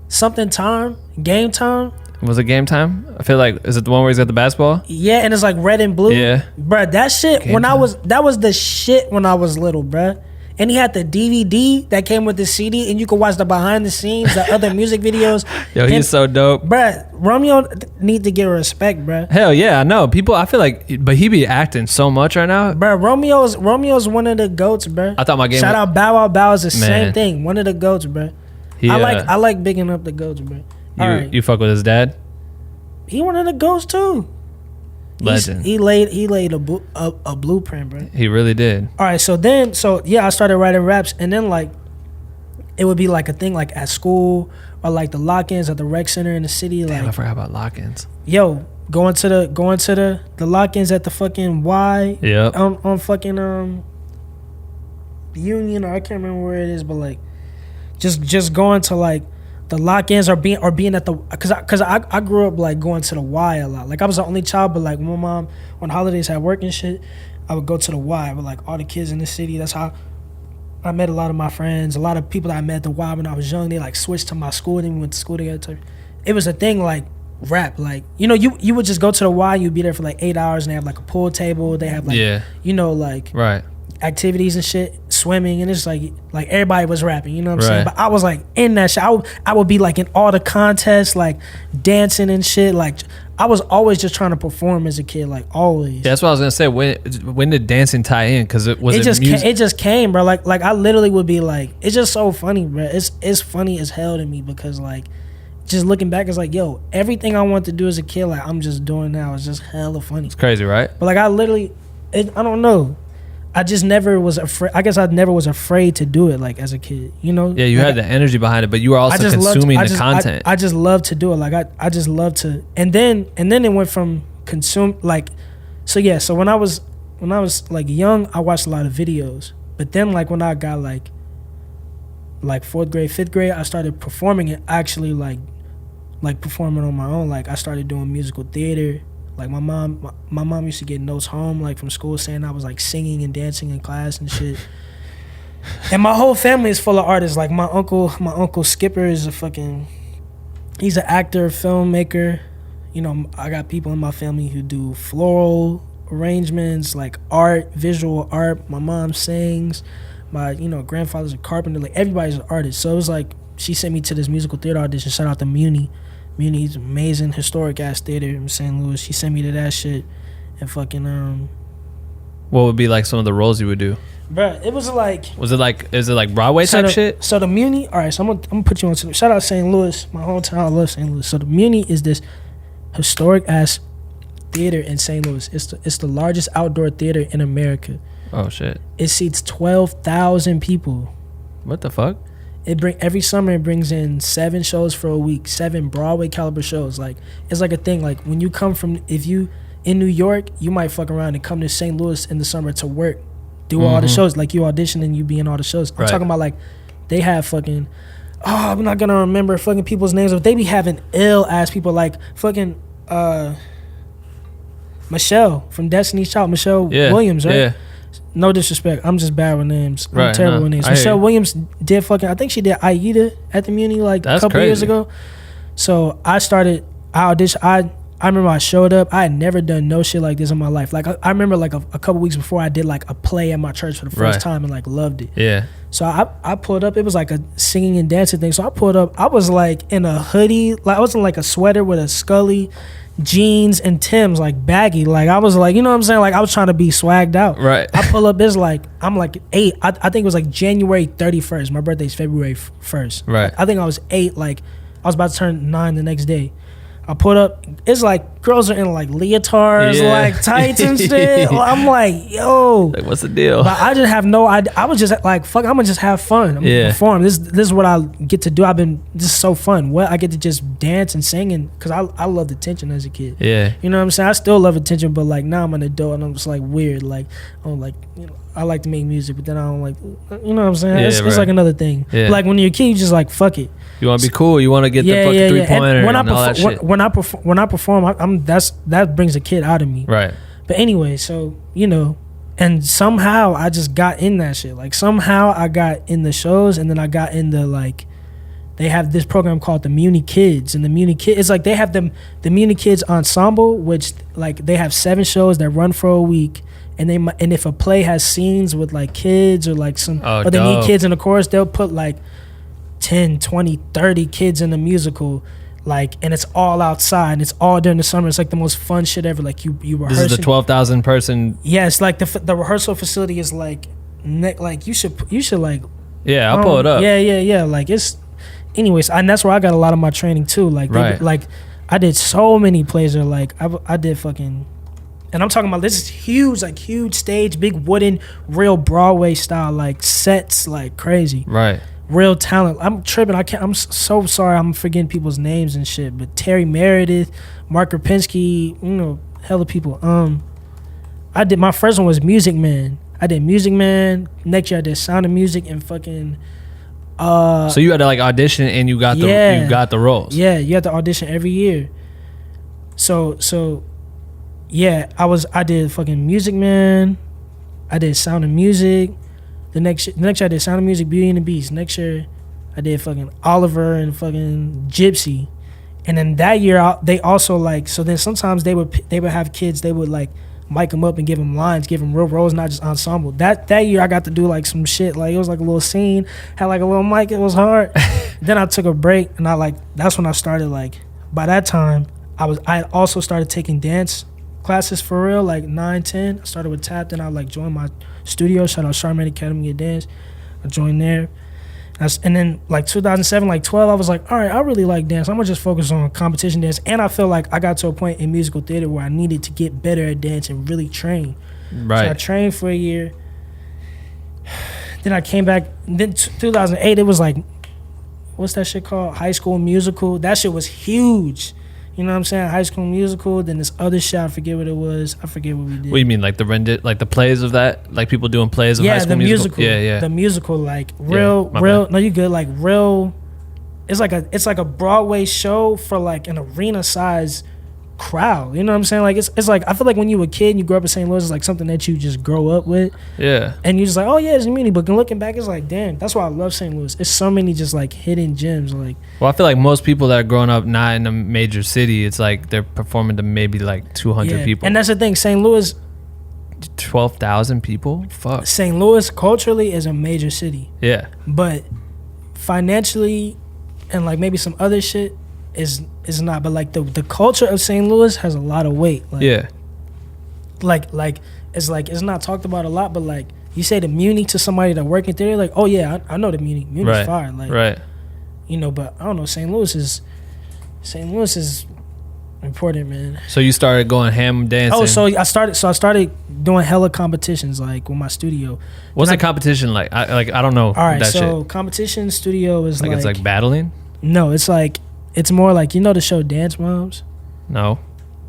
Something Time? Game Time? Was it Game Time? I feel like, is it the one where he's got the basketball? Yeah, and it's like red and blue. Yeah. Bro, that shit, that was the shit when I was little, bro. And he had the DVD that came with the CD, and you could watch the behind the scenes, the other music videos. Yo, he's so dope. Bruh, Romeo need to get respect, bruh. Hell yeah, I know. People, I feel like, but he be acting so much right now. Bruh, Romeo's one of the GOATs, bruh. I thought my game. Shout out Bow Wow. Bow is the same thing. One of the GOATs, bruh. I like bigging up the GOATs, bruh. You fuck with his dad? He one of the GOATs too. Legend. He laid a blueprint, bro. He really did. All right, so I started writing raps, and then like it would be like a thing like at school or like the lock-ins at the rec center in the city. Damn, like I forgot about lock-ins. Yo, going to the lock-ins at the fucking Y. Yeah. On fucking Union, or I can't remember where it is, but like just going to like the lock-ins or being at the, cause I grew up like going to the Y a lot. Like I was the only child, but like when my mom on holidays had work and shit, I would go to the Y with like all the kids in the city. That's how I met a lot of my friends. A lot of people that I met at the Y when I was young, they like switched to my school and we went to school together. It was a thing like rap, like you know you would just go to the Y, you'd be there for like 8 hours, and they have like a pool table. They have like you know like right activities and shit, swimming, and it's like everybody was rapping, you know what I'm saying? But I was like in that shit. I would be like in all the contests, like dancing and shit. Like I was always just trying to perform as a kid, like always. Yeah, that's what I was gonna say. When did dancing tie in? Because it just came, bro. Like I literally would be like, it's just so funny, bro. It's funny as hell to me because like just looking back, it's like, yo, everything I wanted to do as a kid, like I'm just doing now. It's just hella funny. It's crazy, right? But like I literally, I don't know. I just never was afraid. I guess I never was afraid to do it, like as a kid, you know. Yeah, you had the energy behind it, but you were also consuming the content. I just love to do it. Like I just love to. And then it went from consume like, so yeah. So when I was like young, I watched a lot of videos. But then like when I got like 4th grade, 5th grade, I started performing it. Actually like performing on my own. Like I started doing musical theater. Like my mom used to get notes home like from school saying I was like singing and dancing in class and shit. And my whole family is full of artists. Like my uncle Skipper is he's an actor, filmmaker. You know, I got people in my family who do floral arrangements, like art, visual art. My mom sings. My, you know, grandfather's a carpenter. Like everybody's an artist. So it was like she sent me to this musical theater audition. Shout out to Muni. Muni's amazing historic ass theater in St. Louis. She sent me to that shit and fucking What would be like some of the roles you would do? Bruh, it was like... Is it like Broadway type shit? So the Muni... All right, so I'm gonna put you on... Shout out St. Louis. My hometown, I love St. Louis. So the Muni is this historic-ass theater in St. Louis. It's the largest outdoor theater in America. Oh, shit. It seats 12,000 people. What the fuck? Every summer it brings in 7 shows for a week. 7 Broadway caliber shows. Like, it's like a thing. Like, when you come from... If you... In New York, you might fuck around and come to St. Louis in the summer to work. Do all the shows, like you audition and you be in all the shows. I'm talking about like they have fucking I'm not gonna remember fucking people's names, but they be having ill ass people like fucking Michelle from Destiny's Child, Michelle Williams, right? Yeah. No disrespect, I'm just bad with names. I'm terrible with names. Michelle Williams did fucking, I think she did Aida at the Muni like a couple years ago. So I auditioned. I remember I showed up. I had never done no shit like this in my life. Like I remember like a couple weeks before I did like a play at my church for the first time and like loved it. Yeah. So I pulled up. It was like a singing and dancing thing. So I pulled up. I was like in a hoodie. Like I was in like a sweater with a Scully, jeans and Tim's like baggy. Like I was like, you know what I'm saying? Like I was trying to be swagged out. Right. I pull up. It's like I'm like 8. I think it was like January 31st. My birthday's February 1st. Right. I think I was 8. Like I was about to turn 9 the next day. I put up, it's like girls are in like leotards, like tights and shit. I'm like, yo. Like, what's the deal? But I just have no idea. I was just like, fuck, I'm gonna just have fun. I'm gonna perform. This is what I get to do. This is so fun. Well, I get to just dance and sing, and because I loved attention as a kid. Yeah. You know what I'm saying? I still love attention, but like now I'm an adult and I'm just like weird. Like, I'm like, you know, I like to make music, but then I don't like, you know what I'm saying? Yeah, it's like another thing. Yeah. Like when you're a kid, you just like, fuck it. You want to be cool. You want to get the fucking 3-pointer and all that shit. When I perform, that brings a kid out of me. Right. But anyway, so, you know, and somehow I just got in that shit. Like somehow I got in the shows, and then I got in the like, they have this program called the Muni Kids, and the Muni Kids, it's like they have the Muni Kids Ensemble, which like they have 7 shows that run for a week. And if a play has scenes with like kids or like or they need kids in the chorus, they'll put like 10, 20, 30 kids in the musical, like, and it's all outside and it's all during the summer. It's like the most fun shit ever. Like you rehearse. This is the 12,000 person. Yes, like the rehearsal facility is like you should like. Yeah, I'll pull it up. Yeah. Like it's, anyways, and that's where I got a lot of my training too. Like like I did so many plays there. Like I did fucking. And I'm talking about this is huge, like huge stage, big wooden, real Broadway style, like sets, like crazy. Right. Real talent. I'm tripping. I'm so sorry. I'm forgetting people's names and shit. But Terry Meredith, Mark Rapinski, you know, hella people. I did, my first one was Music Man. I did Music Man. Next year I did Sound of Music and fucking. So you had to like audition and you got the roles. Yeah, you had to audition every year. So. Yeah, I did fucking Music Man. I did Sound of Music. The next year I did Sound of Music, Beauty and the Beast. Next year I did fucking Oliver and fucking Gypsy. And then that year they also like, so then sometimes they would have kids, they would like mic them up and give them lines, give them real roles, not just ensemble. That year I got to do like some shit, like it was like a little scene, had like a little mic, it was hard. Then I took a break and that's when I started like, by that time I also started taking dance classes for real, like 9, 10. I started with tap, then I like joined my studio. Shout out Charmaine Academy of Dance. I joined there. And then like 2007, like 12, I was like, all right, I really like dance. I'm gonna just focus on competition dance. And I feel like I got to a point in musical theater where I needed to get better at dance and really train. Right. So I trained for a year. Then I came back. Then 2008, it was like, what's that shit called? High School Musical. That shit was huge. You know what I'm saying? High School Musical. Then this other shit, I forget what it was. I forget what we did. What do you mean, like the plays of that? Like people doing plays of High School Musical? Yeah. The musical, like real. No, you good. Like real. It's like a Broadway show for like an arena size crowd. You know what I'm saying? Like it's like, I feel like when you were a kid and you grew up in St. Louis, it's like something that you just grow up with. Yeah. And you're just like, oh yeah, it's a community. But looking back, it's like, damn, that's why I love St. Louis. It's so many just like hidden gems. Like, well, I feel like most people that are growing up not in a major city, it's like they're performing to maybe like 200 people. And that's the thing, St. Louis, 12,000 people. Fuck. St. Louis culturally is a major city. Yeah. But financially and like maybe some other shit is not. But like the culture of St. Louis has a lot of weight. Like, yeah. Like it's not talked about a lot, but like you say the Muni to somebody that work in theater, like, oh yeah, I know the Muni. Muni's right. fire. Like, right. You know, but I don't know, St. Louis is important, man. So you started going ham dancing. Oh, so I started doing hella competitions like with my studio. What's a competition like? I don't know. All right, that so shit. competition studio is like it's like battling? No, it's like, it's more like, you know the show Dance Moms? No.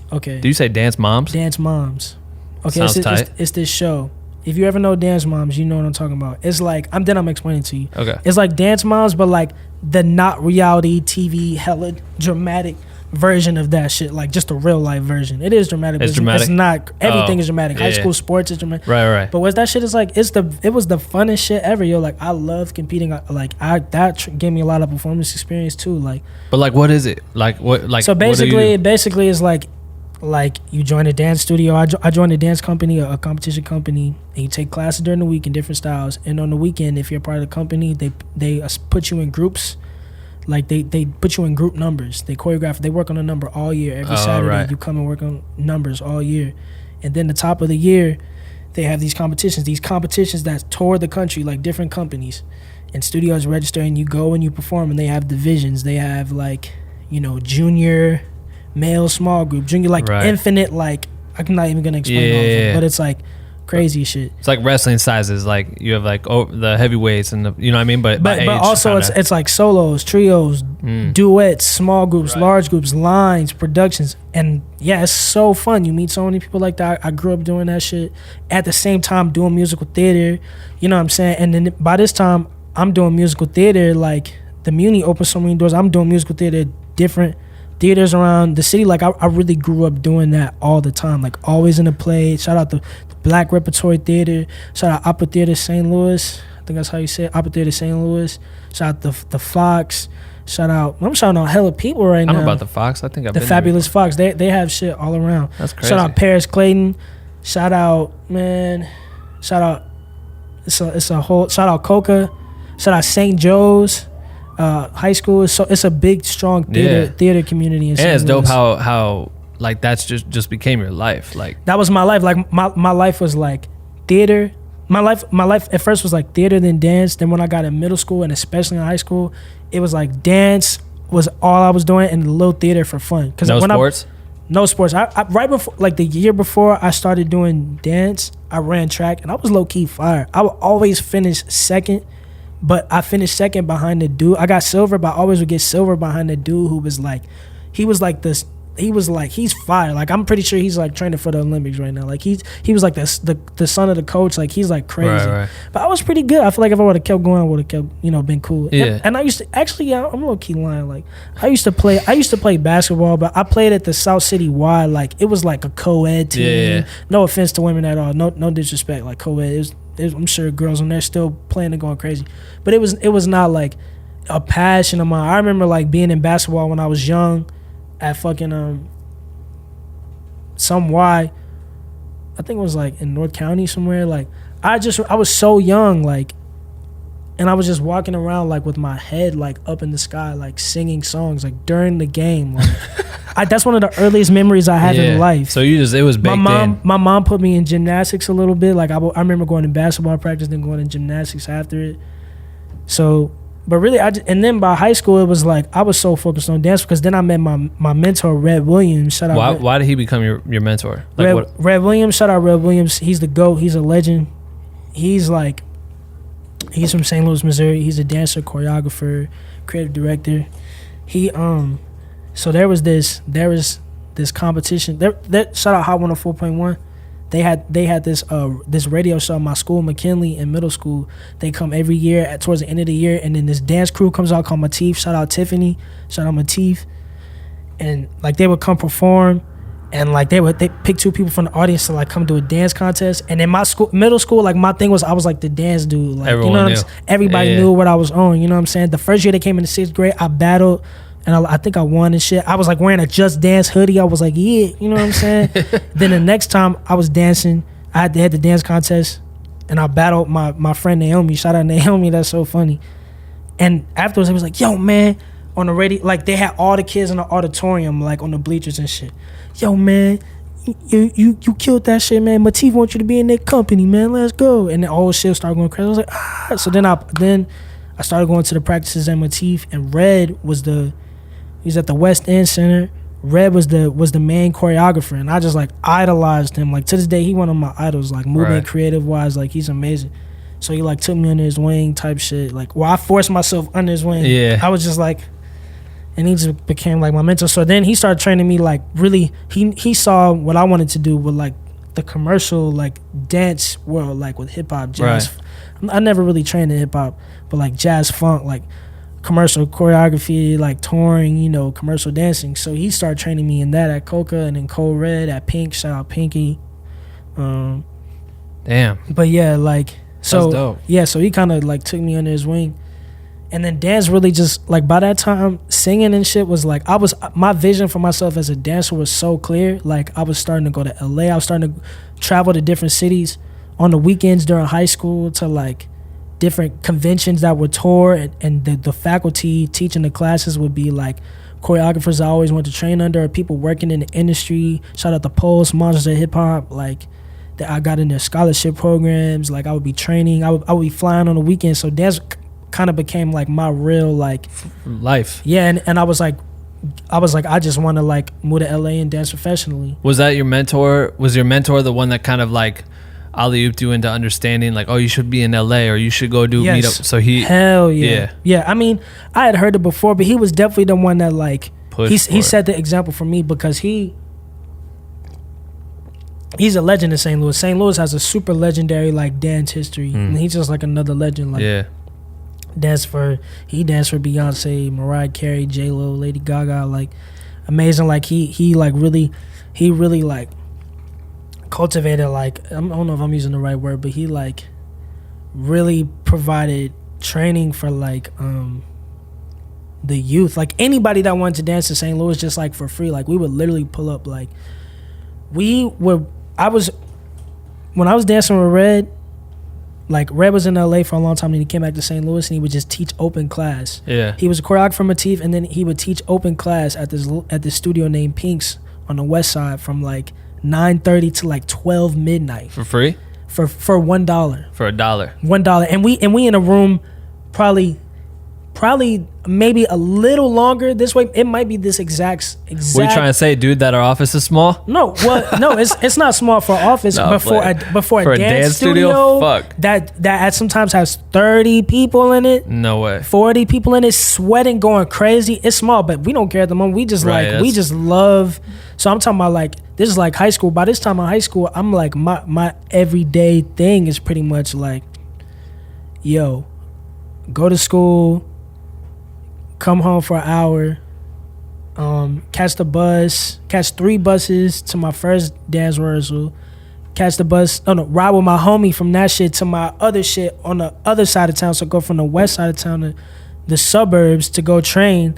Okay. Do you say Dance Moms? Dance Moms. Okay, Sounds tight. It's this show. If you ever know Dance Moms, you know what I'm talking about. It's like, I'm explaining to you. Okay. It's like Dance Moms, but like the not reality TV hella dramatic version of that shit, like just a real life version. It is dramatic. It's but dramatic? It's not everything is dramatic. High school sports is dramatic. Right. But what that shit is like, it was the funnest shit ever, yo. Like I love competing. Like gave me a lot of performance experience too. Like, but like, what is it? Like what? Like, so basically, it's like you join a dance studio. I joined a dance company, a competition company, and you take classes during the week in different styles. And on the weekend, if you're part of the company, they put you in groups. Like they put you in group numbers. They choreograph. They work on a number all year. Every Saturday, right. You come and work on numbers all year. And then the top of the year, they have these competitions. These competitions that tour the country, like different companies, and studios register, and you go and you perform. And they have divisions. They have like, you know, junior, male, small group, junior, like right. Infinite. Like I'm not even gonna explain all of it, but it's like crazy shit. It's like wrestling sizes. Like you have like the heavyweights and the, you know what I mean. But also it's like solos, trios, duets, small groups, right. Large groups, lines, productions, and yeah, it's so fun. You meet so many people like that. I grew up doing that shit. At the same time, doing musical theater. You know what I'm saying? And then by this time, I'm doing musical theater. Like the Muni opened so many doors. I'm doing musical theater, different theaters around the city. Like I really grew up doing that all the time. Like always in a play. Shout out the Black Repertory Theater. Shout out Opera Theater St. Louis. I think that's how you say it. Opera Theater St. Louis. Shout out the Fox. I'm shouting out hella people right now. I don't know about the Fox. I think I've the been Fabulous Fox. They have shit all around. That's crazy. Shout out Paris Clayton. Shout out, man. Shout out. It's a whole. Shout out Coca. Shout out St. Joe's. High school is it's a big, strong theater community in St. Louis. And it's Louis. dope how like that's just became your life. Like that was my life. Like my life was like theater. My life at first was like theater, then dance. Then when I got in middle school and especially in high school, it was like dance was all I was doing and a little theater for fun. Cause no sports. No sports. I right before, like the year before I started doing dance, I ran track and I was low key fire. I would always finish second. But I finished second behind the dude. I got silver, but I always would get silver behind the dude who was like, he's fire. Like I'm pretty sure he's like training for the Olympics right now. Like he was like the son of the coach. Like he's like crazy. Right. But I was pretty good. I feel like if I would have kept going, I would have kept, been cool. Yeah. And I used to actually, I'm low key lying. Like I used to play basketball, but I played at the South City Y. Like it was like a co-ed team. Yeah. No offense to women at all. No disrespect. Like co-ed. I'm sure girls on there still playing and going crazy, but it was not like a passion of mine. I remember like being in basketball when I was young at fucking some Y. I think it was like in North County somewhere. Like I was so young, like, and I was just walking around like with my head like up in the sky, like singing songs like during the game. Like that's one of the earliest memories I have in life. So it was baked in. My mom put me in gymnastics a little bit. Like I remember going to basketball practice, then going to gymnastics after it. So, but really, and then by high school, it was like I was so focused on dance because then I met my mentor, Red Williams. Shout out. Why did he become your mentor? Like Red Williams. Shout out Red Williams. He's the GOAT. He's a legend. He's from St. Louis, Missouri. He's a dancer, choreographer, creative director. So there was this competition. Shout out Hot 104.1. They had this radio show at my school, McKinley, in middle school. They come every year towards the end of the year, and then this dance crew comes out called Matif. Shout out Tiffany. Shout out Matif. And like they would come perform, and like they pick 2 people from the audience to like come do a dance contest. And in my school, middle school, like my thing was I was like the dance dude. Like everyone you know knew. Everybody knew what I was on. You know what I'm saying? The first year they came in the 6th grade, I battled. And I think I won and shit. I was like wearing a Just Dance hoodie. I was like, yeah, you know what I'm saying? Then the next time I was dancing, I had the dance contest, and I battled my friend Naomi. Shout out Naomi, that's so funny. And afterwards, it was like, yo, man, on the radio, like they had all the kids in the auditorium, like on the bleachers and shit. Yo, man, you killed that shit, man. Matif wants you to be in their company, man. Let's go. And then all shit started going crazy. I was like, ah. So then I started going to the practices at Matif, and Red was he's at the West End Center. Red was the main choreographer, and I just like idolized him. Like to this day, he one of my idols. Like movement, creative wise, like he's amazing. So he like took me under his wing, type shit. Like I forced myself under his wing. Yeah, I was just like, and he just became like my mentor. So then he started training me. Like really, he saw what I wanted to do with like the commercial like dance world, like with hip hop, jazz. Right. I never really trained in hip hop, but like jazz, funk, like commercial choreography, like touring, you know, commercial dancing. So he started training me in that at Coca, and then Code Red at Pink. Shout out Pinky. Damn. But yeah, like so. That's dope. Yeah, so he kind of like took me under his wing, and then dance really just like by that time singing and shit was like my vision for myself as a dancer was so clear. Like I was starting to go to LA. I was starting to travel to different cities on the weekends during high school to like different conventions that would tour, and the faculty teaching the classes would be like choreographers I always wanted to train under, or people working in the industry. Shout out to Pulse, Monsters of Hip Hop, like that I got in their scholarship programs. Like I would be training, I would be flying on the weekends. So dance kind of became like my real like life. Yeah, and I was like I just want to like move to LA and dance professionally. Was that your mentor? Was your mentor the one that kind of like alley-ooped you into understanding like, oh, you should be in LA or you should go do meetup? So hell yeah. I mean, I had heard it before, but he was definitely the one that like he set the example for me, because he's a legend in St. Louis. St. Louis has a super legendary like dance history, and he's just like another legend. Like he danced for Beyonce, Mariah Carey, J-Lo, Lady Gaga, like amazing. Like he really like cultivated, like I don't know if I'm using the right word, but he like really provided training for like the youth, like anybody that wanted to dance in St. Louis just like for free. Like we would literally pull up, like when I was dancing with Red, like Red was in LA for a long time, and he came back to St. Louis, and he would just teach open class. Yeah, he was a choreographer Matif, and then he would teach open class at this studio named Pink's on the west side from like 9:30 to like 12 midnight for free, for $1. For $1. $1, and we in a room probably maybe a little longer this way. It might be this exact. What are you trying to say, dude? That our office is small? No, well, no, it's not small for an office, but for a dance studio, fuck. that sometimes has 30 people in it. No way. 40 people in it, sweating, going crazy. It's small, but we don't care at the moment. We just we just love. So I'm talking about like this is like high school. By this time in high school, I'm like my everyday thing is pretty much like, yo, go to school, come home for an hour, catch 3 buses to my first dance rehearsal, ride with my homie from that shit to my other shit on the other side of town. So go from the west side of town to the suburbs to go train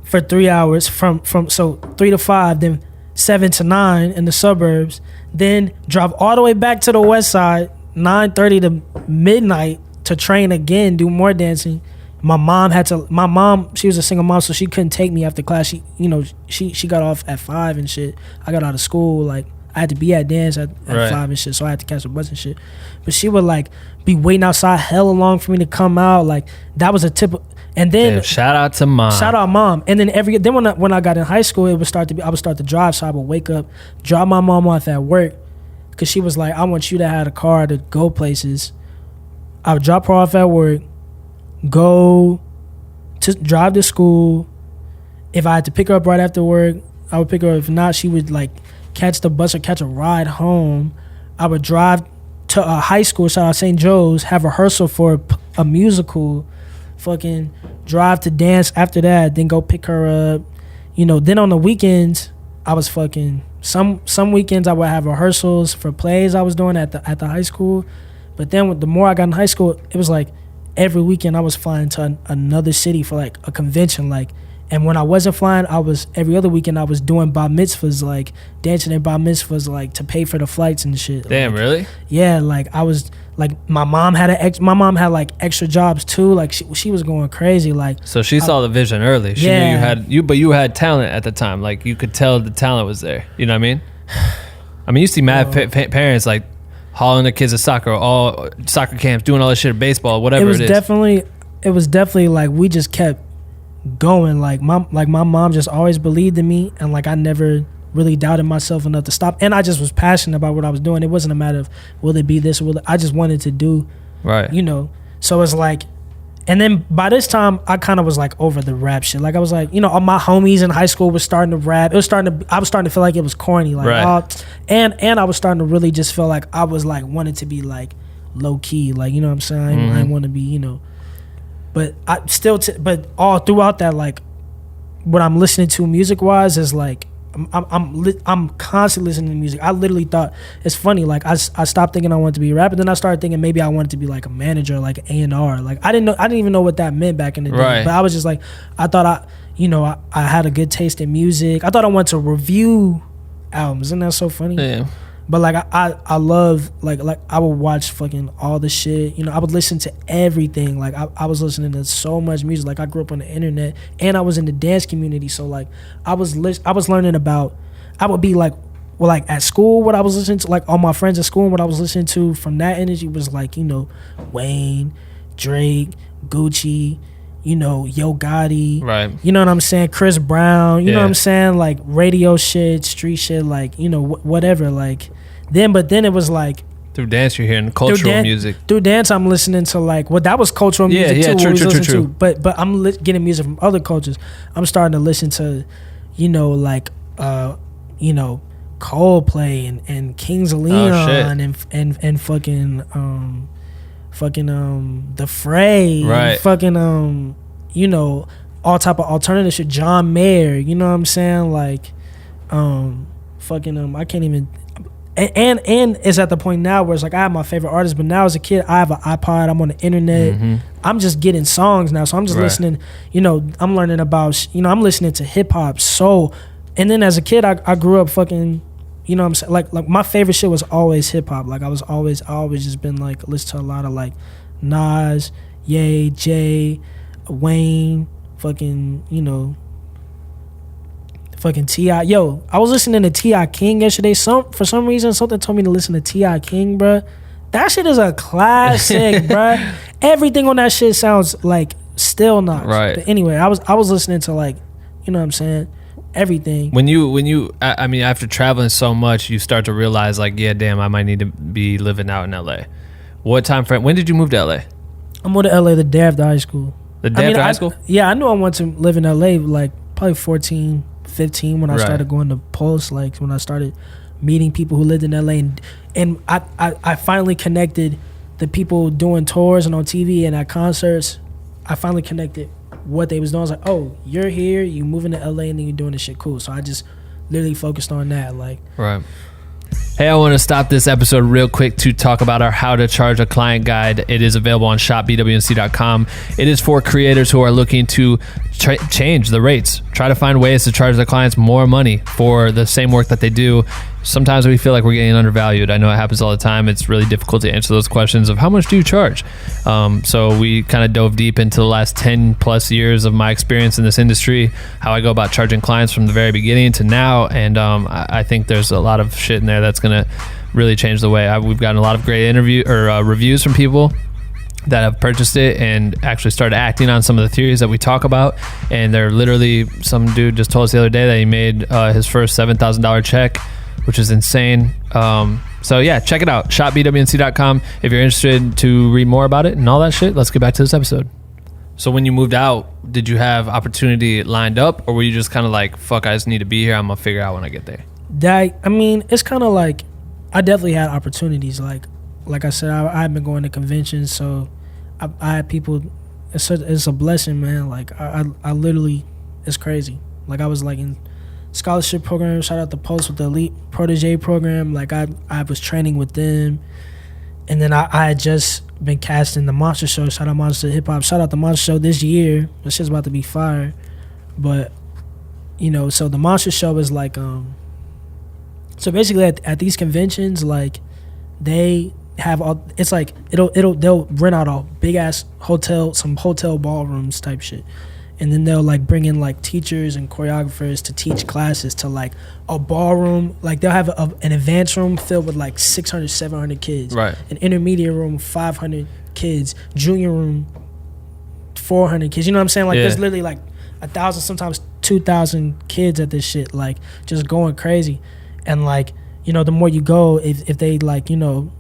for 3 hours from 3 to 5, then 7 to 9 in the suburbs, then drive all the way back to the west side, 9:30 to midnight to train again, do more dancing. My mom, she was a single mom, so she couldn't take me after class. She got off at 5 and shit. I got out of school, like I had to be at dance at 5 and shit, so I had to catch a bus and shit. But she would like be waiting outside hella long for me to come out. Like that was a tip. And then damn, shout out to mom. Shout out mom. And then when I got in high school, I would start to drive. So I would wake up, drop my mom off at work, because she was like, I want you to have a car to go places. I would drop her off at work, go to drive to school. if I had to pick her up right after work, I would pick her up. If not, she would like catch the bus or catch a ride home. I would drive to a high school, shout out St. Joe's, have rehearsal for a musical, fucking drive to dance after that, then go pick her up. Then on the weekends, I was fucking, some weekends I would have rehearsals for plays I was doing at the high school. But then the more I got in high school, it was like every weekend I was flying to another city for like a convention, like. And when I wasn't flying, every other weekend I was doing bar mitzvahs, like dancing at bar mitzvahs, like to pay for the flights and shit. Damn, like, really? Yeah, like I was like my mom had like extra jobs too. Like she was going crazy. Like so she saw the vision early. She knew you had talent at the time. Like you could tell the talent was there. You know what I mean? I mean, you see mad parents like hauling their kids to soccer, all soccer camps, doing all this shit, baseball, whatever it is. It was definitely like we just kept going. Like my mom just always believed in me, and like I never really doubted myself enough to stop. And I just was passionate about what I was doing. It wasn't a matter of will it be this or I just wanted to do, right? So it's like, and then by this time I kind of was like over the rap shit. Like I was like, all my homies in high school was starting to rap. I was starting to feel like it was corny, like right. And I was starting to really just feel like I was like wanted to be like low key, like what I'm saying. I didn't want to be but I still, but all throughout that, like, what I'm listening to music wise is like, I'm constantly listening to music. I literally thought, it's funny, like I stopped thinking I wanted to be a rapper, then I started thinking maybe I wanted to be like a manager, like A&R. Like I didn't even know what that meant back in the day. Right. But I was just like, I thought I had a good taste in music. I thought I wanted to review albums. Isn't that so funny? Yeah. But like I love like I would watch fucking all the shit. I would listen to everything. Like I was listening to so much music. Like I grew up on the internet, and I was in the dance community. So like I was learning about. I would be like, well, like at school, what I was listening to, like all my friends at school, and what I was listening to from that energy was like Wayne, Drake, Gucci. Yo Gotti, right? You know what I'm saying? Chris Brown, you know what I'm saying? Like radio shit, street shit, like whatever. Like but then it was like through dance you're hearing cultural music. Through dance I'm listening to like that was cultural music too. True. But I'm getting music from other cultures. I'm starting to listen to, like Coldplay and Kings of Leon and fucking The Fray, right? Fucking all type of alternative shit. John Mayer, you know what I'm saying? Like I can't even. And it's at the point now where it's like I have my favorite artists, but now as a kid I have an iPod. I'm on the internet. Mm-hmm. I'm just getting songs now, so I'm just listening. I'm learning about. I'm listening to hip hop, soul, and then as a kid I grew up fucking. You know what I'm saying? Like my favorite shit was always hip hop. Like I always just been like listen to a lot of like Nas, Ye, Jay, Wayne, fucking fucking T.I. Yo, I was listening to T.I. King yesterday. For some reason something told me to listen to T.I. King, bruh. That shit is a classic, bruh. Everything on that shit sounds like still not right. But anyway, I was listening to like, you know what I'm saying? Everything. When you I mean after traveling so much you start to realize like yeah damn I might need to be living out in LA. What time frame? When did you move to LA? I moved to LA the day after high school. The day after high school? Yeah, I knew I wanted to live in LA like probably 14, 15 when I started going to Pulse, like when I started meeting people who lived in LA and I finally connected the people doing tours and on TV and at concerts. I finally connected what they was doing. I was like, oh, you're here, you moving to LA and then you're doing this shit, cool. So I just literally focused on that, like. Right. Hey, I want to stop this episode real quick to talk about our How to Charge a Client guide. It is available on shopbwnc.com. It is for creators who are looking to change the rates, try to find ways to charge their clients more money for the same work that they do. Sometimes we feel like we're getting undervalued. I know it happens all the time. It's really difficult to answer those questions of how much do you charge? So we kind of dove deep into the last 10 plus years of my experience in this industry, how I go about charging clients from the very beginning to now. And I think there's a lot of shit in there that's going to really change the way. We've gotten a lot of great reviews from people that have purchased it and actually started acting on some of the theories that we talk about. And they're literally, some dude just told us the other day that he made his first $7,000 check, which is insane. So yeah, check it out. Shopbwnc.com if you're interested to read more about it and all that shit. Let's get back to this episode. So when you moved out, did you have opportunity lined up, or were you just kind of like, fuck, I just need to be here, I'm gonna figure out when I get there? I mean, it's kind of like I definitely had opportunities. Like I said, I've been going to conventions, so I had people. It's a blessing, man. Like I literally, it's crazy. Like I was like in scholarship program. Shout out to Pulse with the Elite Protege program. Like I was training with them, and then I had just been cast in the Monster Show. Shout out Monster Hip Hop. Shout out the Monster Show this year. This shit's about to be fire. But you know, so the Monster Show is like so basically at these conventions, like they have all, it's like they'll rent out a big ass hotel, some hotel ballrooms type shit, and then they'll like bring in like teachers and choreographers to teach classes to like a ballroom. Like they'll have an advanced room filled with like 600, 700 kids, right? An intermediate room 500 kids, junior room 400 kids. You know what I'm saying? Like there's literally like 1,000, sometimes 2,000 kids at this shit, like just going crazy. And like, you know, the more you go, if they like, you know,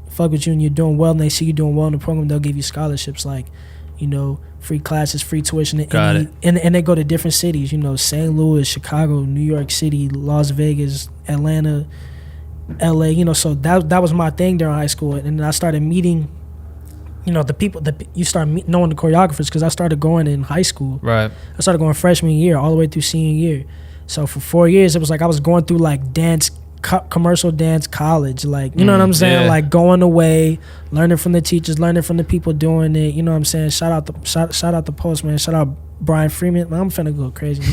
fuck with you and you're doing well and they see you doing well in the program, they'll give you scholarships, like, you know, free classes, free tuition. And they go to different cities, you know, St. Louis, Chicago, New York City, Las Vegas, Atlanta, LA, you know. So that was my thing during high school. And then I started meeting, you know, the people that you start knowing the choreographers, because I started going in high school. Right. I started going freshman year all the way through senior year. So for 4 years, it was like I was going through like commercial dance college, like, you know what I'm saying? Like going away, learning from the teachers, learning from the people doing it. You know what I'm saying? Shout out the Post, man. Shout out Brian Freeman. Man, I'm finna go crazy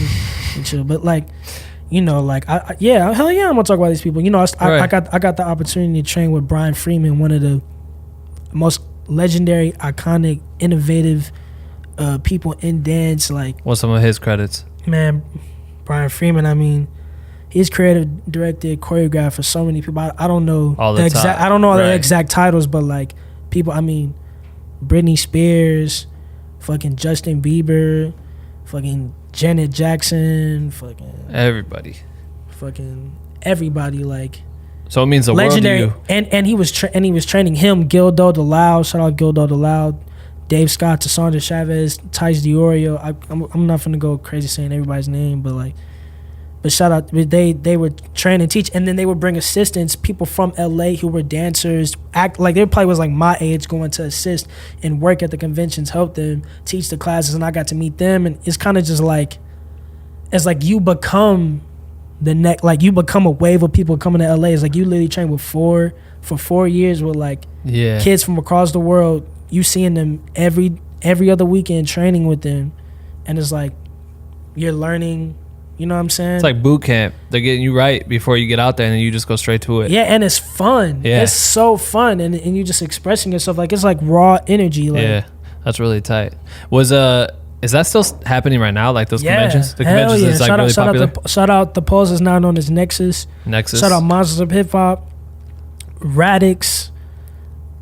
and chill. But like, you know, like hell yeah, I'm gonna talk about these people. You know, I got the opportunity to train with Brian Freeman, one of the most legendary, iconic, innovative people in dance. Like, what's some of his credits? Man, Brian Freeman, I mean, he's creative, directed, choreographed for so many people. I don't know the exact titles, but like people, I mean, Britney Spears, fucking Justin Bieber, fucking Janet Jackson, fucking everybody, like. So it means the legendary, world to you. And he was training him, Gildo DeLoud, shout out Gildo DeLoud, Dave Scott, Tassandra Chavez, Tice DiOrio. I'm not finna go crazy saying everybody's name, but shout out, they would train and teach, and then they would bring assistants, people from LA who were dancers, act like they probably was like my age, going to assist and work at the conventions, help them teach the classes, and I got to meet them, and it's kind of just like, it's like you become the next, like you become a wave of people coming to LA. It's like you literally train with for 4 years with like kids from across the world. You seeing them every other weekend, training with them, and it's like you're learning. You know what I'm saying? It's like boot camp. They're getting you right before you get out there, and then you just go straight to it. Yeah, and it's fun. Yeah. It's so fun, and you just expressing yourself. Like, it's like raw energy. Like, yeah, that's really tight. Is that still happening right now? Like those conventions? The conventions is like really popular? Shout out the Pulse is now known as Nexus. Shout out Monsters of Hip Hop. Radix.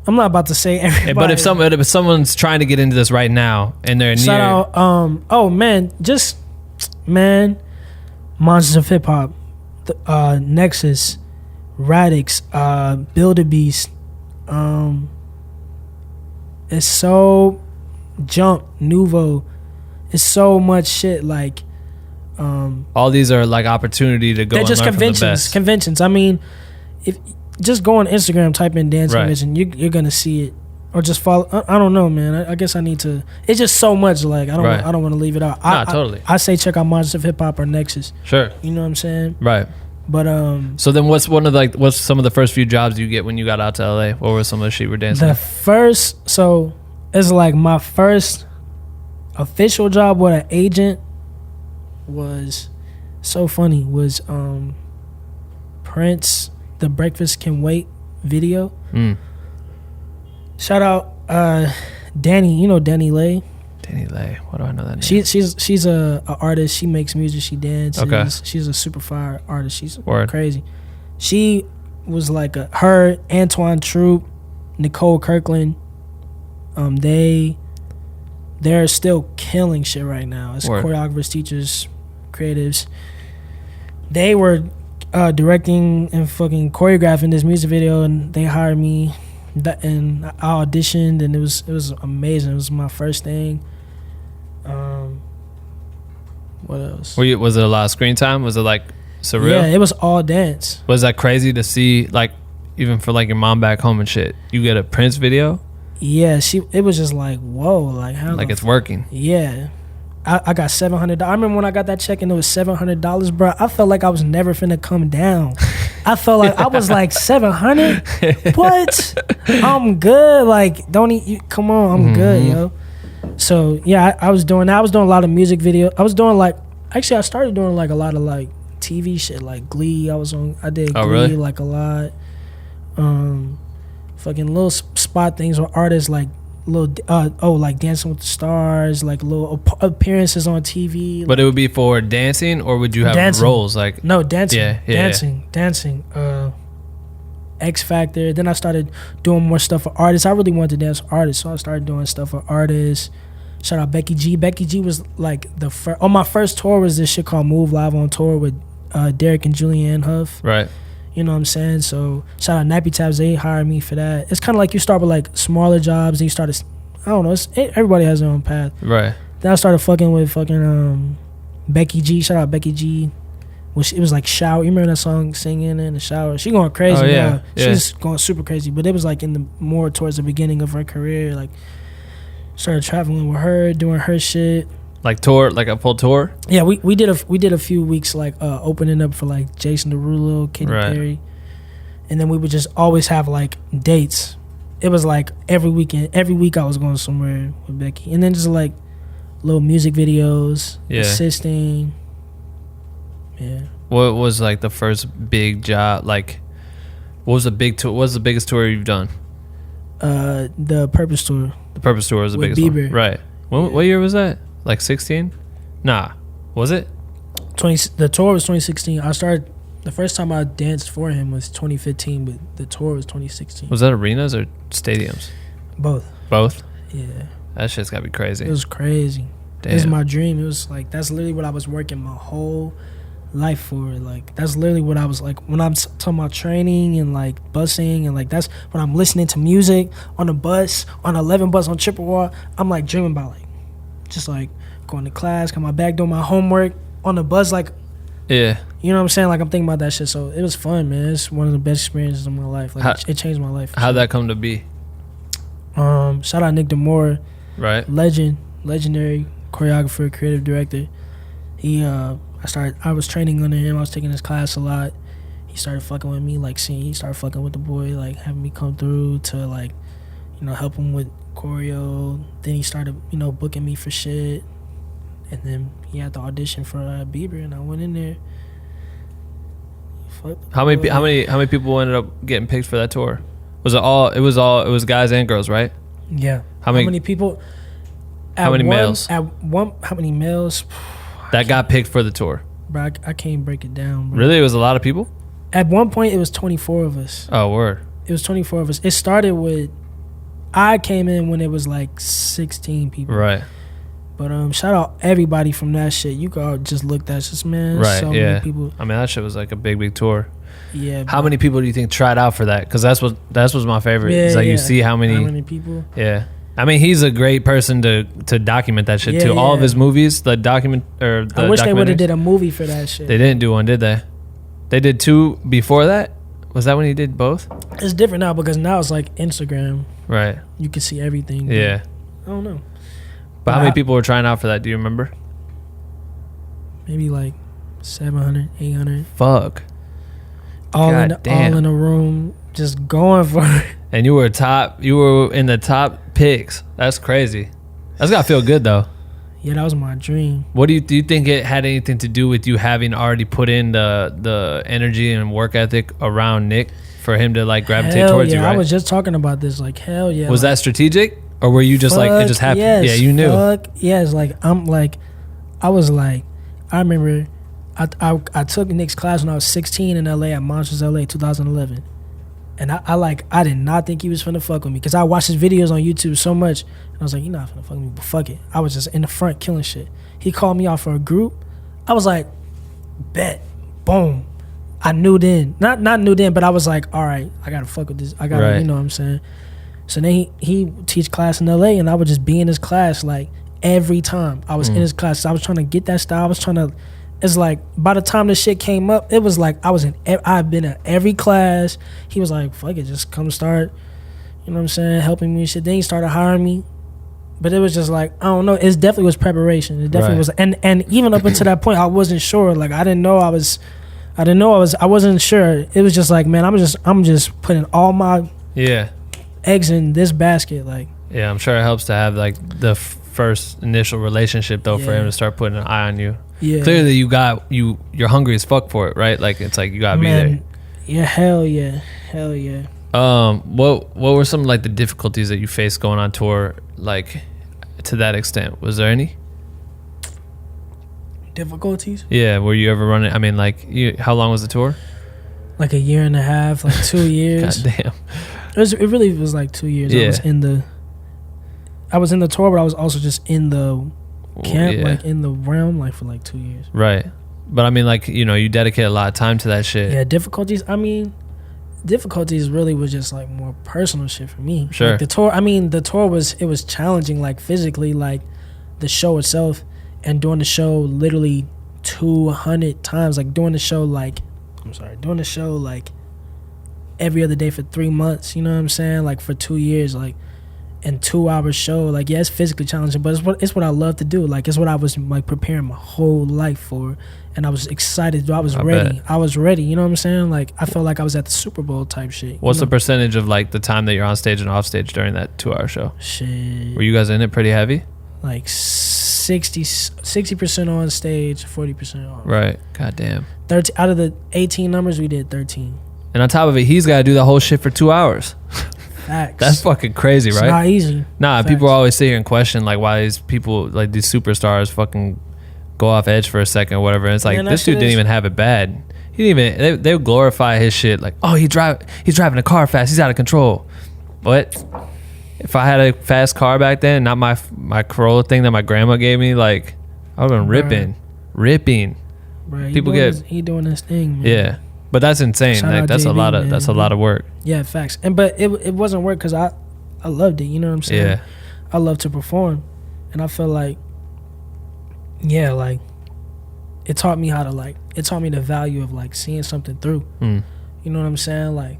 I'm not about to say everybody. But if someone's trying to get into this right now and they're shout out, Monsters of Hip Hop, Nexus, Radix, Build-A-Beast, it's so Jump, Nuvo, it's so much shit. Like, all these are like opportunity to go. They're just conventions. I mean, if just go on Instagram, type in dance convention, you're gonna see it. Or just follow. I don't know, man. I guess I need to. It's just so much. Like I don't want to leave it out. Totally. I say check out Monsters of Hip Hop or Nexus. Sure. You know what I'm saying? Right. But So then, what's some of the first few jobs you get when you got out to LA? What were some of the shit you were dancing? It's like my first official job with an agent was so funny. Was Prince, The Breakfast Can Wait video. Shout out Danny, you know Danny Lay. Danny Lay, what do I know that name? She's a artist. She makes music. She dances. Okay. She's a super fire artist. She's crazy. She was like her, Antoine Troop, Nicole Kirkland. They're still killing shit right now. As choreographers, teachers, creatives. They were directing and fucking choreographing this music video, and they hired me. And I auditioned, and it was amazing. It was my first thing. What else? Was it a lot of screen time? Was it like surreal? Yeah, it was all dance. Was that crazy to see, like, even for like your mom back home and shit? You get a Prince video? Yeah, it was just like, whoa, like how? Like it's working. Yeah. I got $700. I remember when I got that check and it was $700, bro. I felt like I was never finna come down. I felt like I was like, 700? What? I'm good. Like, don't eat. Come on, I'm good, yo. So yeah, I was doing that. I was doing a lot of music video. I was doing like, actually, I started doing like a lot of like TV shit, like Glee. I did Glee really? like a lot. Fucking little spot things with artists like little like Dancing with the Stars, like little appearances on TV. But it would be for dancing, or would you have dancing. roles like? No, dancing. Yeah. Dancing. X Factor. Then I started doing more stuff for artists. I really wanted to dance for artists, so I started doing stuff for artists. Shout out Becky G. Becky G was like the first. On my first tour was this shit called Move Live on Tour with Derek and Julianne Huff. Right. You know what I'm saying? So shout out Nappy Tabs. They hired me for that. It's kind of like you start with like smaller jobs, and you start to, I don't know. Everybody has their own path. Right. Then I started fucking with Becky G. Shout out Becky G. It was like shower. You remember that song, Singing in the Shower? She going crazy now. She's going super crazy. But it was like more towards the beginning of her career. Like started traveling with her, doing her shit. Like tour, like a full tour? Yeah, we did a few weeks like opening up for like Jason Derulo, Katy Perry, and then we would just always have like dates. It was like every week I was going somewhere with Becky, and then just like little music videos, assisting. Yeah. What was like the first big job? Like, what was the big tour? What was the biggest tour you've done? The Purpose Tour. The Purpose Tour was the with biggest Bieber. one, right? What year was that? Like 16? Nah, was it? The tour was 2016. The first time I danced for him was 2015, but the tour was 2016. Was that arenas or stadiums? Both. Both? Yeah. That shit's gotta be crazy. It was crazy. Damn. It was my dream. It was like, that's literally what I was working my whole life for. Like, that's literally what I was like, when I'm talking about training and like busing, and like that's when I'm listening to music on the bus, on 11 bus on Chippewa. I'm like dreaming about like, just like going to class, coming back, doing my homework on the bus, like, yeah, you know what I'm saying? Like, I'm thinking about that shit. So it was fun, man. It's one of the best experiences of my life. Like, it changed my life. How'd that come to be? Shout out Nick Demore, right? Legendary choreographer, creative director. I was training under him. I was taking his class a lot. He started fucking with me, like he started fucking with the boy, like having me come through to like, help him with choreo. Then he started, booking me for shit. And then he had the audition for Bieber, and I went in there. How many people ended up getting picked for that tour? Was it all? It was guys and girls, right? Yeah. How many people? How many males? How many males? That got picked for the tour. Bro, I can't break it down, bro. Really? It was a lot of people? At one point, it was 24 of us. Oh, word. It was 24 of us. It started with, I came in when it was like 16 people. Right. But shout out everybody from that shit. You could all just look, that's just, man. Right, so yeah. many people. I mean, that shit was like a big tour. Yeah. How many people do you think tried out for that? Because that's was my favorite. Yeah, it's like you see how many people. Yeah. I mean, he's a great person to document that shit too. Yeah. All of his movies, I wish they would have did a movie for that shit. They didn't do one, did they? They did two before that? Was that when he did both? It's different now because now it's like Instagram. Right. You can see everything. Yeah. I don't know. But how many people were trying out for that? Do you remember? Maybe like 700, 800. Fuck. All in a room, just going for it. And you were in the top picks. That's crazy. That's gotta feel good though. Yeah, that was my dream. What do you think it had anything to do with you having already put in the energy and work ethic around Nick for him to like gravitate towards you, right? I was just talking about this, like, hell yeah. Was that strategic? Or were you just like, it just happened? Yes, yeah, you knew. Yes, I remember I took Nick's class when I was 16 in LA at Monsters LA 2011. And I did not think he was finna fuck with me because I watched his videos on YouTube so much. And I was like, you're not finna fuck with me, but fuck it. I was just in the front killing shit. He called me out for a group. I was like, bet, boom. I knew then. Not knew then, but I was like, all right, I gotta fuck with this. I gotta, you know what I'm saying? So then he teach class in LA, and I would just be in his class like every time I was in his class. I was trying to get that style. I was trying to. It's like by the time the shit came up, it was like I've been at every class. He was like, "Fuck it, just come start." You know what I'm saying? Helping me and shit. Then he started hiring me. But it was just like, I don't know. It definitely was preparation. It definitely was, and even up until that point, I wasn't sure. Like I wasn't sure. It was just like, man, I'm just putting all my eggs in this basket. Like, yeah, I'm sure it helps to have like the first initial relationship though for him to start putting an eye on you. Yeah, clearly you're hungry as fuck for it, right? Like it's like you gotta be there. Yeah, hell yeah. What were some like the difficulties that you faced going on tour, like to that extent? Was there any difficulties? Yeah, were you ever running? I mean, like, how long was the tour? Like a year and a half, like 2 years. God damn. It really was like 2 years. Yeah. I was in the tour, but I was also just in the camp, like in the realm, like for like 2 years. Right. But I mean, like, you dedicate a lot of time to that shit. Yeah, difficulties. I mean, difficulties really was just like more personal shit for me. Sure. Like the tour was challenging, like physically, like the show itself, and doing the show literally 200 times, like doing the show like every other day for 3 months, you know what I'm saying? Like for 2 years, like, and 2 hour show. Like, yeah, it's physically challenging, but it's what I love to do. Like, it's what I was like preparing my whole life for, and I was excited. I was ready. You know what I'm saying? Like, I felt like I was at the Super Bowl type shit. What's the percentage of like the time that you're on stage and off stage during that 2 hour show? Shit. Were you guys in it pretty heavy? Like 60% on stage, 40% off. Right. God damn. 13 out of the 18 numbers, we did 13. And on top of it, he's got to do the whole shit for 2 hours. Facts. That's fucking crazy, right? It's not easy. Nah, Facts. People always sit here and question like why these people, like these superstars, fucking go off edge for a second or whatever. And it's like, man, this dude didn't even have it bad. He didn't even. They glorify his shit like, oh, he's driving a car fast. He's out of control. But if I had a fast car back then, not my Corolla thing that my grandma gave me, like I would have been ripping. Right. People he doing his thing, man. Yeah. But that's insane. Shout like that's JB, a lot of work. Yeah, facts. But it wasn't work because I loved it. You know what I'm saying? Yeah. I love to perform, and I feel like, yeah, like it taught me the value of like seeing something through. You know what I'm saying? Like,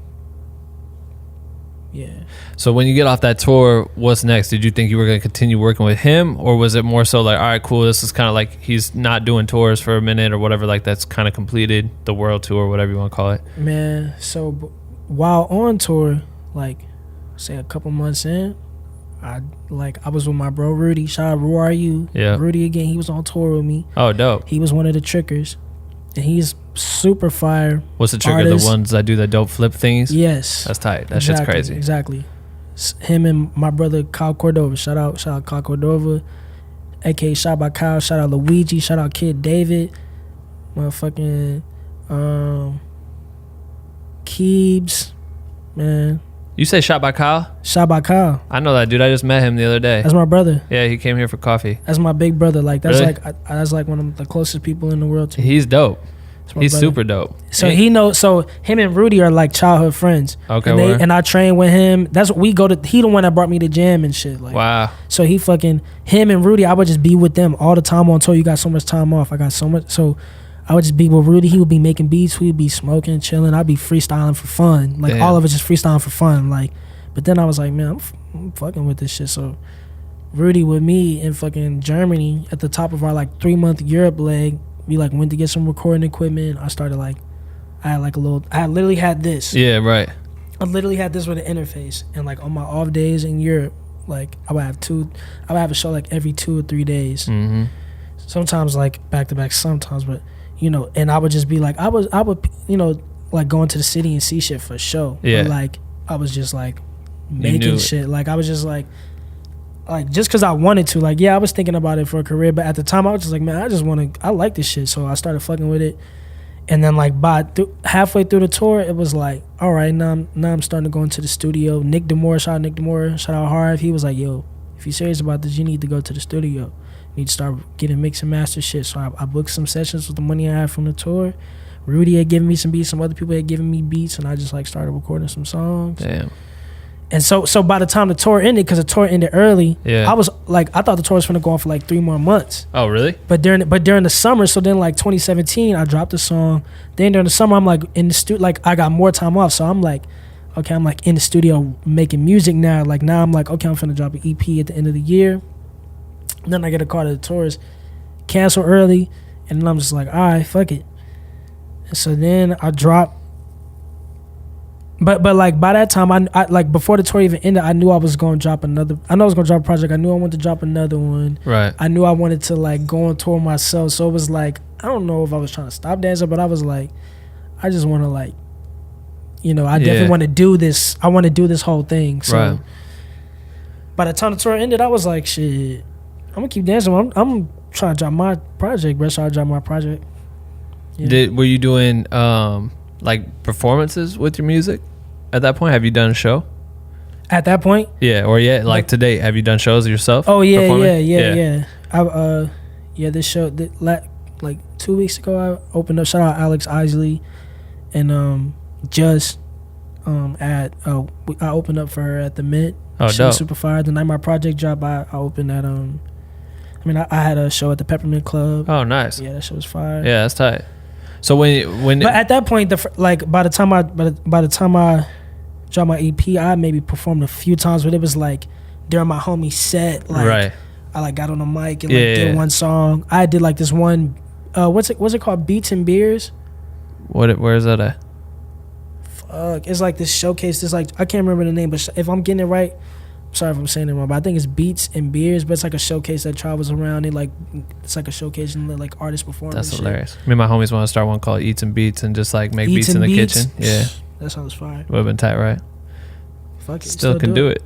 yeah. So when you get off that tour, what's next? Did you think you were going to continue working with him, or was it more so like, all right, cool, this is kind of like he's not doing tours for a minute or whatever, like that's kind of completed the world tour, whatever you want to call it? Man, so while on tour, like say a couple months in, I was with my bro Rudy. Shout out, who are you? Yeah. Rudy again. He was on tour with me. Oh, dope. He was one of the trickers, and he's super fire. What's the trigger? Artist. The ones that do the dope flip things? Yes. That's tight. That shit's crazy. Exactly. Him and my brother Kyle Cordova. Shout out Kyle Cordova, aka Shot by Kyle. Shout out Luigi. Shout out Kid David. Motherfucking Keebs, man. You say Shot by Kyle? Shot by Kyle. I know that dude. I just met him the other day. That's my brother. Yeah, he came here for coffee. That's my big brother. Like that's really? that's like one of the closest people in the world to me. He's dope. He's brother. super dope. So so him and Rudy are like childhood friends. Okay. And I train with him. That's what we go to. He the one that brought me to jam and shit. Like, wow. So him and Rudy, I would just be with them all the time on tour. You got so much time off. I got so much. So I would just be with Rudy. He would be making beats. We'd be smoking, chilling. I'd be freestyling for fun. Like, all of us just freestyling for fun. Like, but then I was like, man, I'm fucking with this shit. So Rudy with me in fucking Germany at the top of our like 3-month Europe leg. We like went to get some recording equipment. I started like, I literally had this. Yeah, right. I literally had this with an interface. And like on my off days in Europe, like I would have a show like every 2 or 3 days. Mm-hmm. Sometimes like back to back, sometimes, but and I would just be like, I would, like going to the city and see shit for a show. Yeah. But like, I was just like making shit. Like I was just like just because I wanted to. Like, yeah, I was thinking about it for a career, but at the time I was just like, man, I like this shit. So I started fucking with it. And then like halfway through the tour, it was like, all right, now I'm starting to go into the studio. Nick Demore, shout out Harv. He was like, yo, if you're serious about this, you need to go to the studio. You need to start getting mix and master shit. So I booked some sessions with the money I had from the tour. Rudy had given me some beats, some other people had given me beats, and I just like started recording some songs. Damn. And so by the time the tour ended, because the tour ended early, Yeah. I was like, I thought the tour was gonna go on for like 3 more months. Oh, really? But during the summer, so then like 2017, I dropped the song. Then during the summer, I'm like in the studio, like I got more time off, so I'm like, okay, I'm like in the studio making music now. Like now I'm like, okay, I'm finna drop an EP at the end of the year. And then I get a call to the tours, cancel early, and then I'm just like, all right, fuck it. And so then I drop. But like by that time, I like before the tour even ended, I knew I was gonna drop another. I know I was gonna drop a project. I knew I wanted to drop another one. Right. I knew I wanted to like go on tour myself. So it was like, I don't know if I was trying to stop dancing, but I was like, I just want to like, you know, I definitely want to do this. I want to do this whole thing. So Right. by the time the tour ended, I was like, shit, I'm gonna keep dancing. I'm trying to drop my project, bro. So I dropped my project. Yeah. Were you doing like performances with your music at that point? Have you done a show? At that point? Yeah, or like to date, have you done shows yourself? Oh yeah, performing? yeah. This show like 2 weeks ago, I opened up. Shout out 𝐅𝐿𝐋𝐋𝐖 and just I opened up for her at the Mint. Oh, she dope. was super fire. The night my project dropped, I opened at I had a show at the Peppermint Club. Oh, nice. Yeah, that shit was fire. Yeah, that's tight. So when But at that point, by the time I dropped my EP, I maybe performed a few times, but it was like during my homie set, like right. I like got on the mic and did one song. I did like this one, what's it called? Beats and Beers. Where is that at? Fuck, it's like this showcase. This like I can't remember the name, but if I'm getting it right, I'm sorry if I'm saying it wrong, but I think it's Beats and Beers. But it's like a showcase that travels around. It's like a showcase and like artists perform. That's and hilarious. Me and my homies want to start one called Eats and Beats and just like make beats in the kitchen. Yeah, that sounds fire. Would have been tight, right? Fuck it, Still can do it.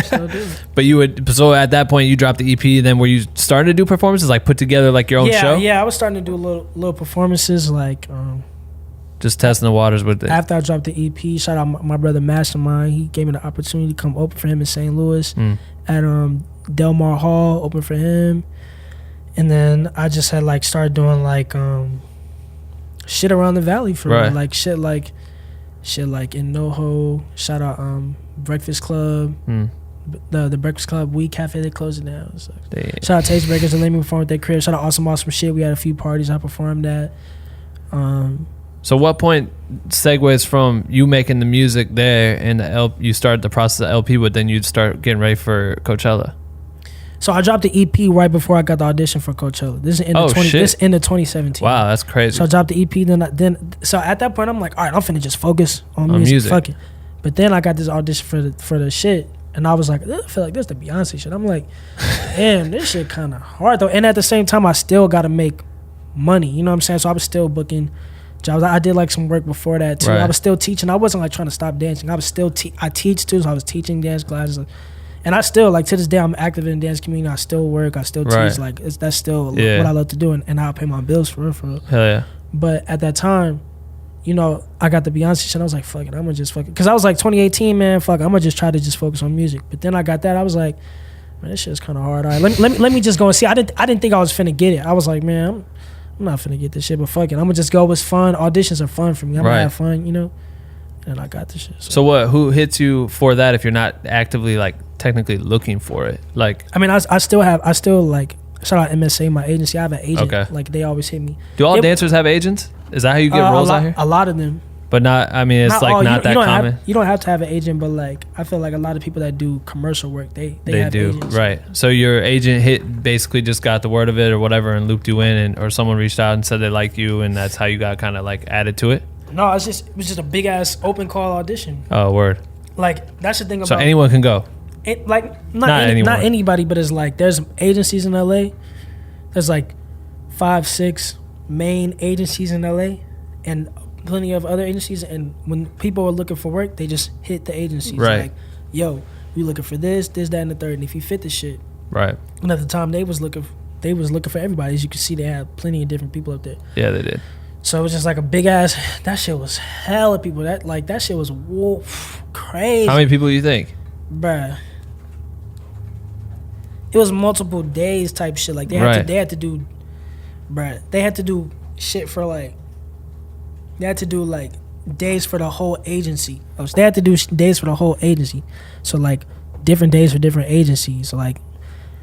Still do it. But you would. So at that point, you dropped the EP. Then were you starting to do performances, like put together like your own show? Yeah, I was starting to do little performances, like just testing the waters with it. after I dropped the EP. Shout out my brother Mastermind. He gave me the opportunity to come open for him in St. Louis at Del Mar Hall. Open for him, and then I just had like started doing like shit around the valley for Right. me, like shit like in NoHo. Shout out Breakfast Club. The Breakfast Club Week Cafe, they closed it down. So. Shout out Taste Breakers, they let me perform at their crib. Shout out Awesome Shit. We had a few parties I performed at. So what point segues from you making the music there and you start the process of LP, but then you start getting ready for Coachella? So I dropped the EP right before I got the audition for Coachella. This is in this end of 2017. Wow, that's crazy. So I dropped the EP. So at that point I'm like, all right, I'm finna just focus on music. Fuck it. But then I got this audition for the shit, and I was like, I feel like this is the Beyonce shit. I'm like, damn, this shit kind of hard though. And at the same time, I still got to make money. You know what I'm saying? So I was still booking jobs. I did like some work before that too. Right. I was still teaching. I wasn't like trying to stop dancing. I was still I teach too, so I was teaching dance classes. And I still, like, to this day, I'm active in the dance community. I still work. I still teach. Like, that's still what I love to do, and I'll pay my bills for real. Hell yeah. But at that time, you know, I got the Beyonce shit. I was like, fuck it, I'm gonna just fuck it. Because I was like, 2018, man, fuck, I'm gonna just try to just focus on music. But then I got that. I was like, man, this shit's kind of hard. All right, let me just go and see. I didn't think I was finna get it. I was like, man, I'm not finna get this shit, but fuck it. I'm gonna just go. It's fun. Auditions are fun for me. I'm gonna have fun, you know? And I got this shit. So what? Who hits you for that if you're not actively, like, technically looking for it? Like, I mean, I still like, shout out MSA, my agency. I have an agent. Okay. Like, they always hit me. Do all dancers have agents? Is that how you get roles out here? A lot of them. But not, I mean, it's not that common. You don't have to have an agent, but like, I feel like a lot of people that do commercial work, they have do agents. Right. So your agent basically just got the word of it or whatever and looped you in, or someone reached out and said they like you, and that's how you got kind of like added to it. No, it was just a big ass open call audition. Oh, word. Like, that's the thing about. So anyone can go. It, like not anybody, but it's like there's agencies in LA. There's like 5-6 main agencies in LA, and plenty of other agencies. And when people are looking for work, they just hit the agencies. Right. Like, yo, we looking for this, that, and the third. And if you fit the shit, right. And at the time, they was looking for everybody. As you can see, they had plenty of different people up there. Yeah, they did. So it was just like a big ass. That shit was hella people. That shit was crazy. How many people do you think? Bruh. It was multiple days type shit. Like they had to do, bruh. They had to do shit for like. They had to do like days for the whole agency. They had to do days for the whole agency. So like different days for different agencies. So like,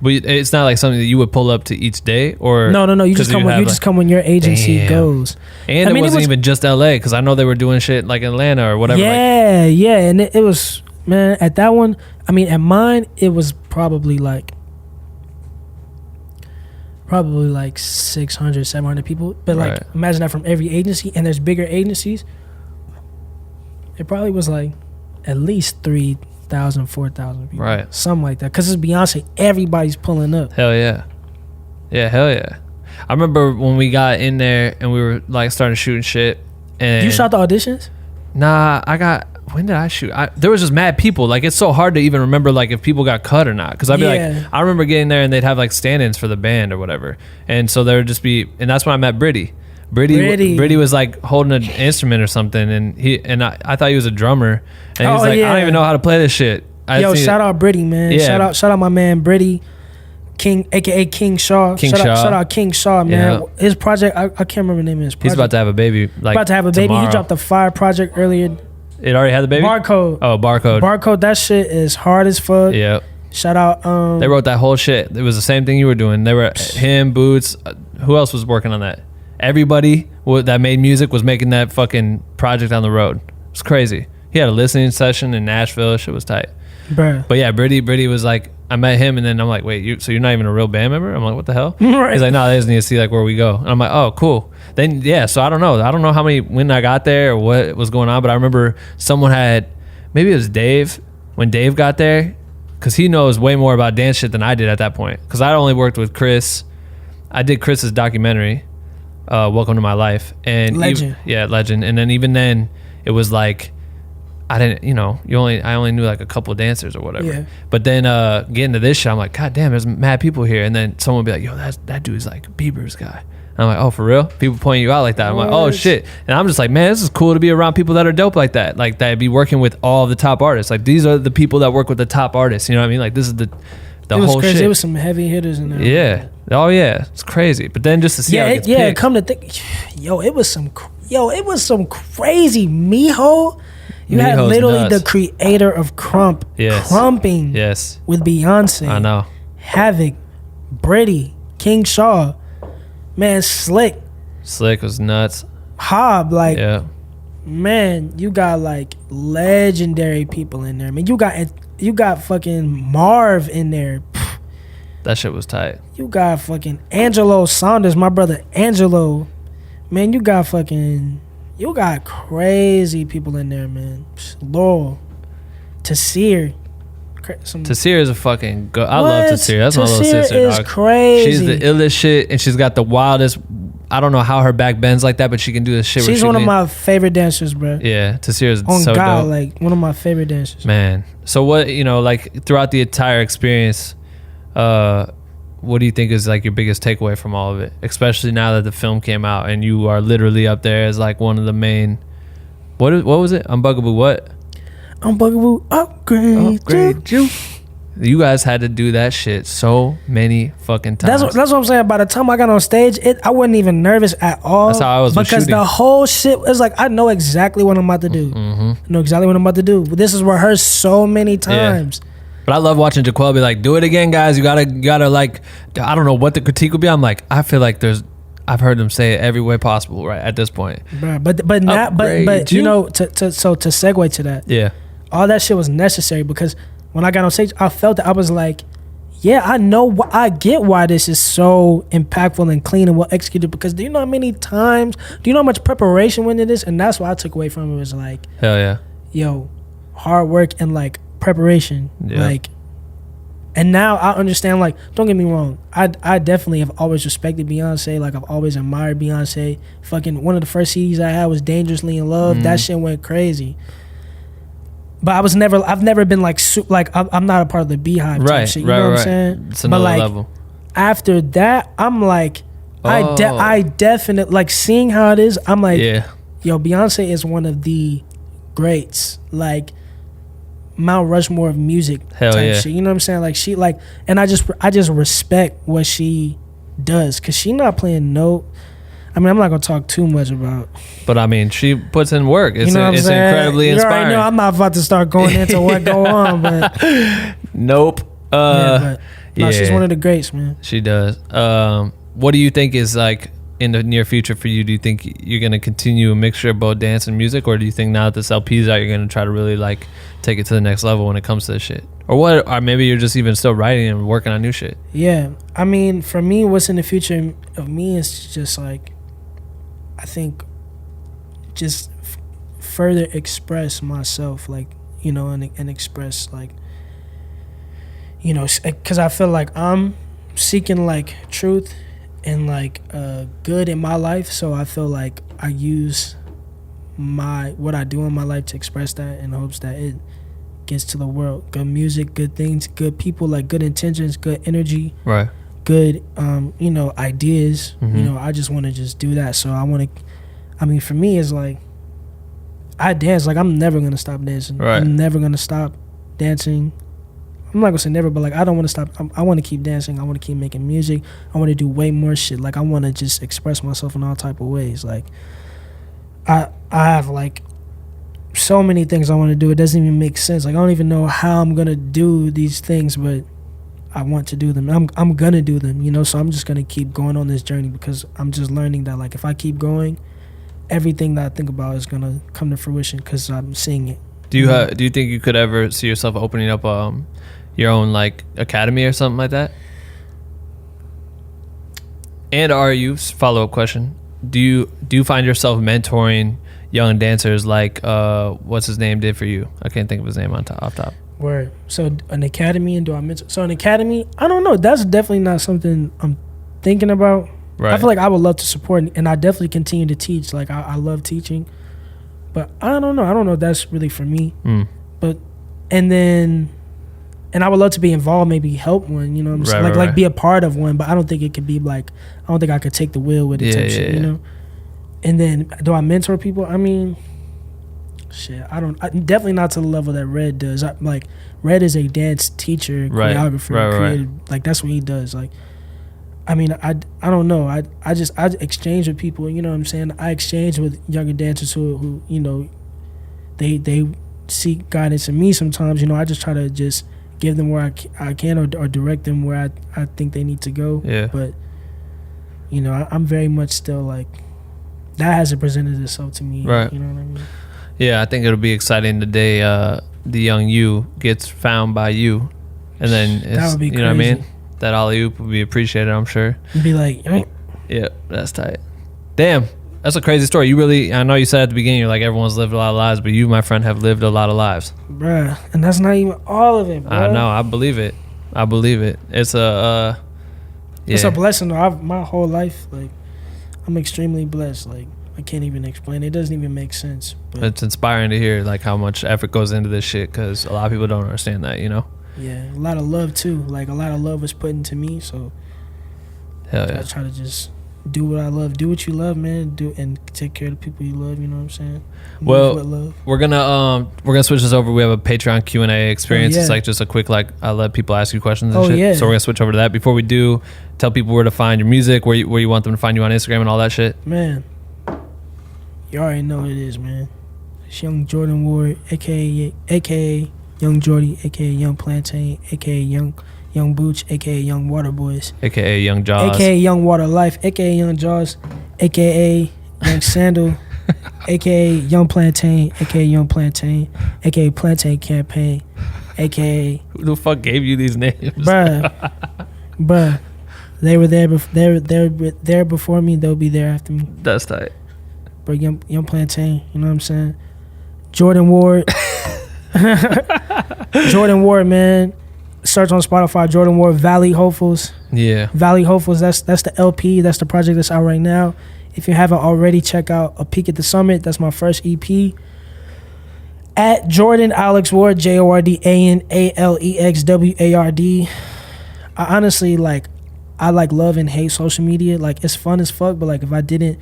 but it's not like something that you would pull up to each day, or no. You just come when just come when your agency goes. And it wasn't even just LA, because I know they were doing shit like Atlanta or whatever. Yeah, and it was, man, at that one. I mean, at mine, it was probably like 600, 700 people. But like, imagine that from every agency, and there's bigger agencies. It probably was like at least 3,000, 4,000 people. Right. Something like that. Because it's Beyonce. Everybody's pulling up. Hell yeah. Yeah, hell yeah. I remember when we got in there and we were like starting shooting shit. And you shot the auditions? Nah, when did I shoot? There was just mad people. Like, it's so hard to even remember like if people got cut or not. Because I'd be like, I remember getting there and they'd have like stand-ins for the band or whatever. And so there would just be, and that's when I met Britty. Britty was like holding an instrument or something, and I thought he was a drummer, and he's like, I don't even know how to play this shit. Shout out Britty, man. Yeah. Shout out my man Britty King, aka King Shaw. Shout out King Shaw, man. Yeah. His project, I can't remember the name of his project. He's about to have a baby. He dropped the Fire project earlier. It already had the baby? Barcode. Oh, Barcode. That shit is hard as fuck. Yep. Shout out. They wrote that whole shit. It was the same thing you were doing. They were him, Boots. Who else was working on that? Everybody that made music was making that fucking project on the road. It's crazy. He had a listening session in Nashville. Shit was tight. Bruh. But yeah, Britty was like, I met him, and then I'm like, wait, so you're not even a real band member? I'm like, what the hell? Right. He's like, no, they just need to see like where we go. And I'm like, oh, cool. Then so I don't know when I got there or what was going on, but I remember someone maybe it was Dave, when Dave got there, because he knows way more about dance shit than I did at that point. Because I only worked with Chris. I did Chris's documentary, Welcome to My Life, and Legend. Legend. And then even then, it was like I only knew like a couple of dancers or whatever. Yeah. But then getting to this shit, I'm like, God damn, there's mad people here. And then someone would be like, yo, that dude's like Bieber's guy. And I'm like, oh, for real? People pointing you out like that. I'm like, oh shit. And I'm just like, man, this is cool to be around people that are dope like that. Like that be working with all the top artists. Like these are the people that work with the top artists. You know what I mean? Like this is the whole crazy. shit. There was some heavy hitters in there. Yeah. Oh yeah. It's crazy. But then just to see how it gets picked. Come to think, it was some crazy Miho. You had literally nuts. The creator of Crump, crumping with Beyonce. I know. Havoc, Britty, King Shaw, man, Slick was nuts. Hob, man, you got like legendary people in there. Man, you got fucking Marv in there. That shit was tight. You got fucking Angelo Saunders, my brother Angelo. Man, you got crazy people in there, man. Laurel, Taseer. Taseer is a fucking I love Taseer. That's my little sister, is dog. Crazy. She's the illest shit, and she's got the wildest. I don't know how her back bends like that, but she can do this shit. She's one of my favorite dancers, bro. Yeah, Taseer is on so God, dope. Like one of my favorite dancers. Man, so what like throughout the entire experience, what do you think is like your biggest takeaway from all of it? Especially now that the film came out and you are literally up there as like one of the main. What was it? Bugaboo what? Bugaboo upgrade you. You guys had to do that shit so many fucking times. That's what I'm saying. By the time I got on stage, I wasn't even nervous at all. That's how I was because the whole shit was like, I know exactly what I'm about to do. Mm-hmm. I know exactly what I'm about to do. This is rehearsed so many times. Yeah. But I love watching Jaquel be like, do it again, guys. You gotta like, I don't know what the critique will be. I'm like, I feel like I've heard them say it every way possible right at this point. But to segue to that. Yeah. All that shit was necessary because when I got on stage, I felt that I was like, yeah, I get why this is so impactful and clean and well executed, because do you know how many times, do you know how much preparation went into this? And that's what I took away from it, was like, hell yeah. Yo, hard work and like preparation. Yeah. Like, and now I understand, like, don't get me wrong, I definitely have always respected Beyonce. Like, I've always admired Beyonce. Fucking one of the first CDs I had was Dangerously in Love. That shit went crazy. But I've never been like, I'm not a part of the Beehive type shit. You know what I'm saying? It's another level. After that, I'm like, I definitely, like, seeing how it is, I'm like, yo, Beyonce is one of the greats. Like, Mount Rushmore of music type shit. You know what I'm saying? Like, she, like, and I just respect what she does, because she not playing I mean, I'm not gonna talk too much about. But I mean, she puts in work. It's, You know what I'm it's saying? incredibly You inspiring. already know I'm not about to start going into what go on, but Nope. yeah, but no, she's yeah. one of the greats, man. She does. What do you think is like in the near future for you? Do you think you're gonna continue a mixture of both dance and music, or do you think now that this LP's out, you're gonna try to really like take it to the next level when it comes to this shit? Or what? Or maybe you're just even still writing and working on new shit. Yeah, I mean, for me, what's in the future of me is just like, I think, just further express myself, like, you know, and express like, you know, because I feel like I'm seeking like truth and like good in my life, so I feel like I use what I do in my life to express that in hopes that it gets to the world. Good music, good things, good people, like good intentions, good energy, Right. good you know, ideas. Mm-hmm. You know, I just want to just do that. So I want to, I mean, for me, it's like I dance, like I'm never gonna stop dancing. Right. I'm never gonna stop dancing. I'm not gonna say never, but like I don't want to stop. I want to keep dancing. I want to keep making music. I want to do way more shit. Like I want to just express myself in all type of ways. Like I have like so many things I want to do. It doesn't even make sense. Like I don't even know how I'm gonna do these things, but I want to do them. I'm gonna do them, you know. So I'm just gonna keep going on this journey because I'm just learning that like if I keep going, everything that I think about is gonna come to fruition because I'm seeing it. Do you do you think you could ever see yourself opening up your own like academy or something like that? And are you, follow-up question, do you find yourself mentoring young dancers like what's his name did for you? I can't think of his name off top. Word. So an academy, and do I mention? So an academy, I don't know. That's definitely not something I'm thinking about. Right. I feel like I would love to support, and I definitely continue to teach. Like I love teaching, but I don't know. I don't know if that's really for me. But and I would love to be involved, maybe help one. You know what I'm saying? Right, Like right. be a part of one. But I don't think it could be like, I don't think I could take the wheel with it. Type shit, you know. And then do I mentor people? I mean, shit, definitely not to the level that Red does. Red is a dance teacher, choreographer, creative. Right. Like that's what he does. Like, I mean, I don't know. I exchange with people. You know what I'm saying? I exchange with younger dancers who you know, they seek guidance in me sometimes. You know, I just try to just give them where I can or direct them where I think they need to go. Yeah. But you know, I'm very much still like, that hasn't presented itself to me. Right. You know what I mean? Yeah, I think it'll be exciting the day the young you gets found by you, and then it's, That would be you know what I crazy. mean. That alley-oop would be appreciated, I'm sure. And be like, "Yoink." Yeah, that's tight. Damn, that's a crazy story. You really, I know you said at the beginning, you're like, everyone's lived a lot of lives, but you, my friend, have lived a lot of lives. Bruh, and that's not even all of it, bro. I know, I believe it. It's a, It's yeah. a blessing, though. My whole life, like, I'm extremely blessed. Like, I can't even explain it. It doesn't even make sense. But It's inspiring to hear like how much effort goes into this shit, because a lot of people don't understand that, you know? yeah, a lot of love, too. Like, a lot of love was put into me, so Hell I yeah. try to just do what I love. Do what you love, man. Do and take care of the people you love, you know what I'm saying? Well, Live with love. we're gonna switch this over. We have a Patreon Q&A experience. Oh, yeah. It's like just a quick, like, I let people ask you questions and Oh, shit. yeah. So we're gonna switch over to that. Before we do, tell people where to find your music, where you want them to find you on Instagram and all that shit. Man, you already know what it is, man. It's Young Jordan Ward, aka Young Jordy, aka Young Plantain, aka Young Booch, aka Young Water Boys, AKA Young Jaws. aka Young Water Life, aka Young Jaws, aka Young Sandal, aka Young Plantain, aka Young Plantain, aka Plantain Campaign, aka Who the fuck gave you these names? bruh. They were there. They're there before me. They'll be there after me. That's tight. But young Plantain, you know what I'm saying? Jordan Ward. Jordan Ward, man. Search on Spotify, Jordan Ward, Valley Hopefuls. Yeah. Valley Hopefuls, that's the LP, that's the project that's out right now. If you haven't already, check out A Peek at the Summit. That's my first EP. At Jordan Alex Ward, JordanAlexWard. I honestly, like, I like love and hate social media. Like, it's fun as fuck, but like if I didn't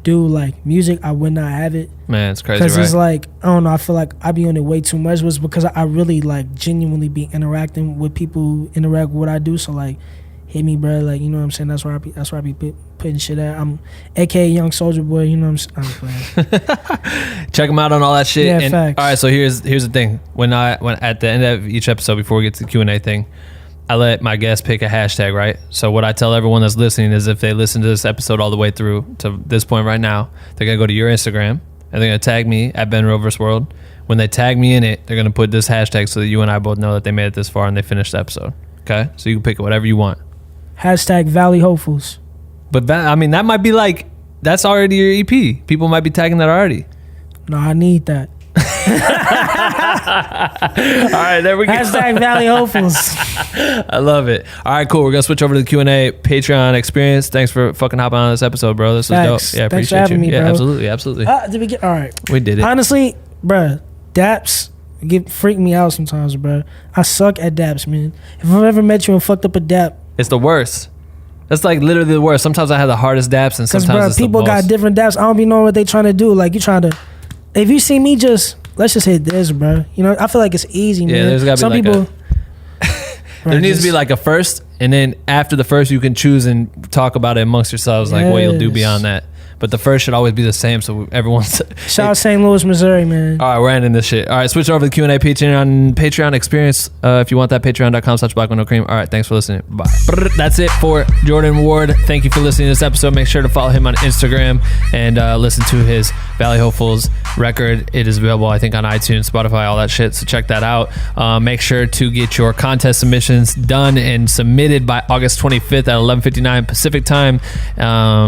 do like music, I would not have it. Man, it's crazy, Because right? it's like, I don't know, I feel like I be on it way too much. Was because I really like genuinely be interacting with people who interact with what I do. So like, hit me, bro. Like, you know what I'm saying? That's where I be putting putting shit out. I'm aka Young Soldier Boy. You know what I'm playing. Check them out on all that shit. Yeah, and, facts. all right, so here's the thing. When at the end of each episode, before we get to the Q&A thing, I let my guests pick a hashtag, right? So what I tell everyone that's listening is if they listen to this episode all the way through to this point right now, they're going to go to your Instagram and they're going to tag me at BenRealVerseWorld. When they tag me in it, they're going to put this hashtag so that you and I both know that they made it this far and they finished the episode. Okay? So you can pick whatever you want. Hashtag Valley Hopefuls. But that might be like, that's already your EP. People might be tagging that already. No, I need that. All right, there we go. Hashtag Valley Hopefuls. I love it. All right, cool. We're going to switch over to the Q&A Patreon experience. Thanks for fucking hopping on this episode, bro. This was Thanks. dope. Yeah, Thanks for appreciate having you. me, Yeah, bro. absolutely. Did we get all right? We did it. Honestly, bruh, daps freak me out sometimes, bruh. I suck at daps, man. If I've ever met you and fucked up a dap, It's the worst. That's like literally the worst. Sometimes I have the hardest daps, and because sometimes bruh, it's people the most. got different daps. I don't be knowing what they trying to do. Like you trying to, if you see me just, let's just hit this, bruh. You know, I feel like it's easy, man. there's gotta be Some like people. There needs to be like a first, and then after the first, you can choose and talk about it amongst yourselves, like what you'll do Yes. beyond that. But the first should always be the same, so everyone's. Shout out St. Louis, Missouri, man. All right, we're ending this shit. All right, switch over to the Q&A Patreon experience. If you want that, patreon.com/blackwindowcream. All right, thanks for listening. Bye. That's it for Jordan Ward. Thank you for listening to this episode. Make sure to follow him on Instagram and listen to his Valley Hopefuls record. It is available, I think, on iTunes, Spotify, all that shit. So check that out. Make sure to get your contest submissions done and submitted by August 25th at 11:59 Pacific time. I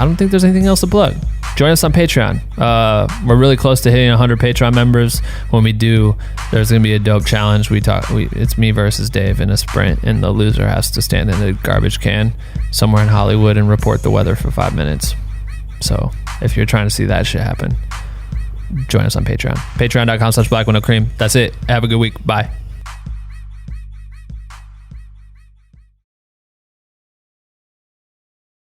don't think there's anything else to plug. Join us on Patreon. We're really close to hitting 100 Patreon members. When we do, there's gonna be a dope challenge. It's me versus Dave in a sprint, and the loser has to stand in a garbage can somewhere in Hollywood and report the weather for 5 minutes. So if you're trying to see that shit happen, join us on Patreon. Patreon.com/blackwindowcream. That's it. Have a good week. Bye.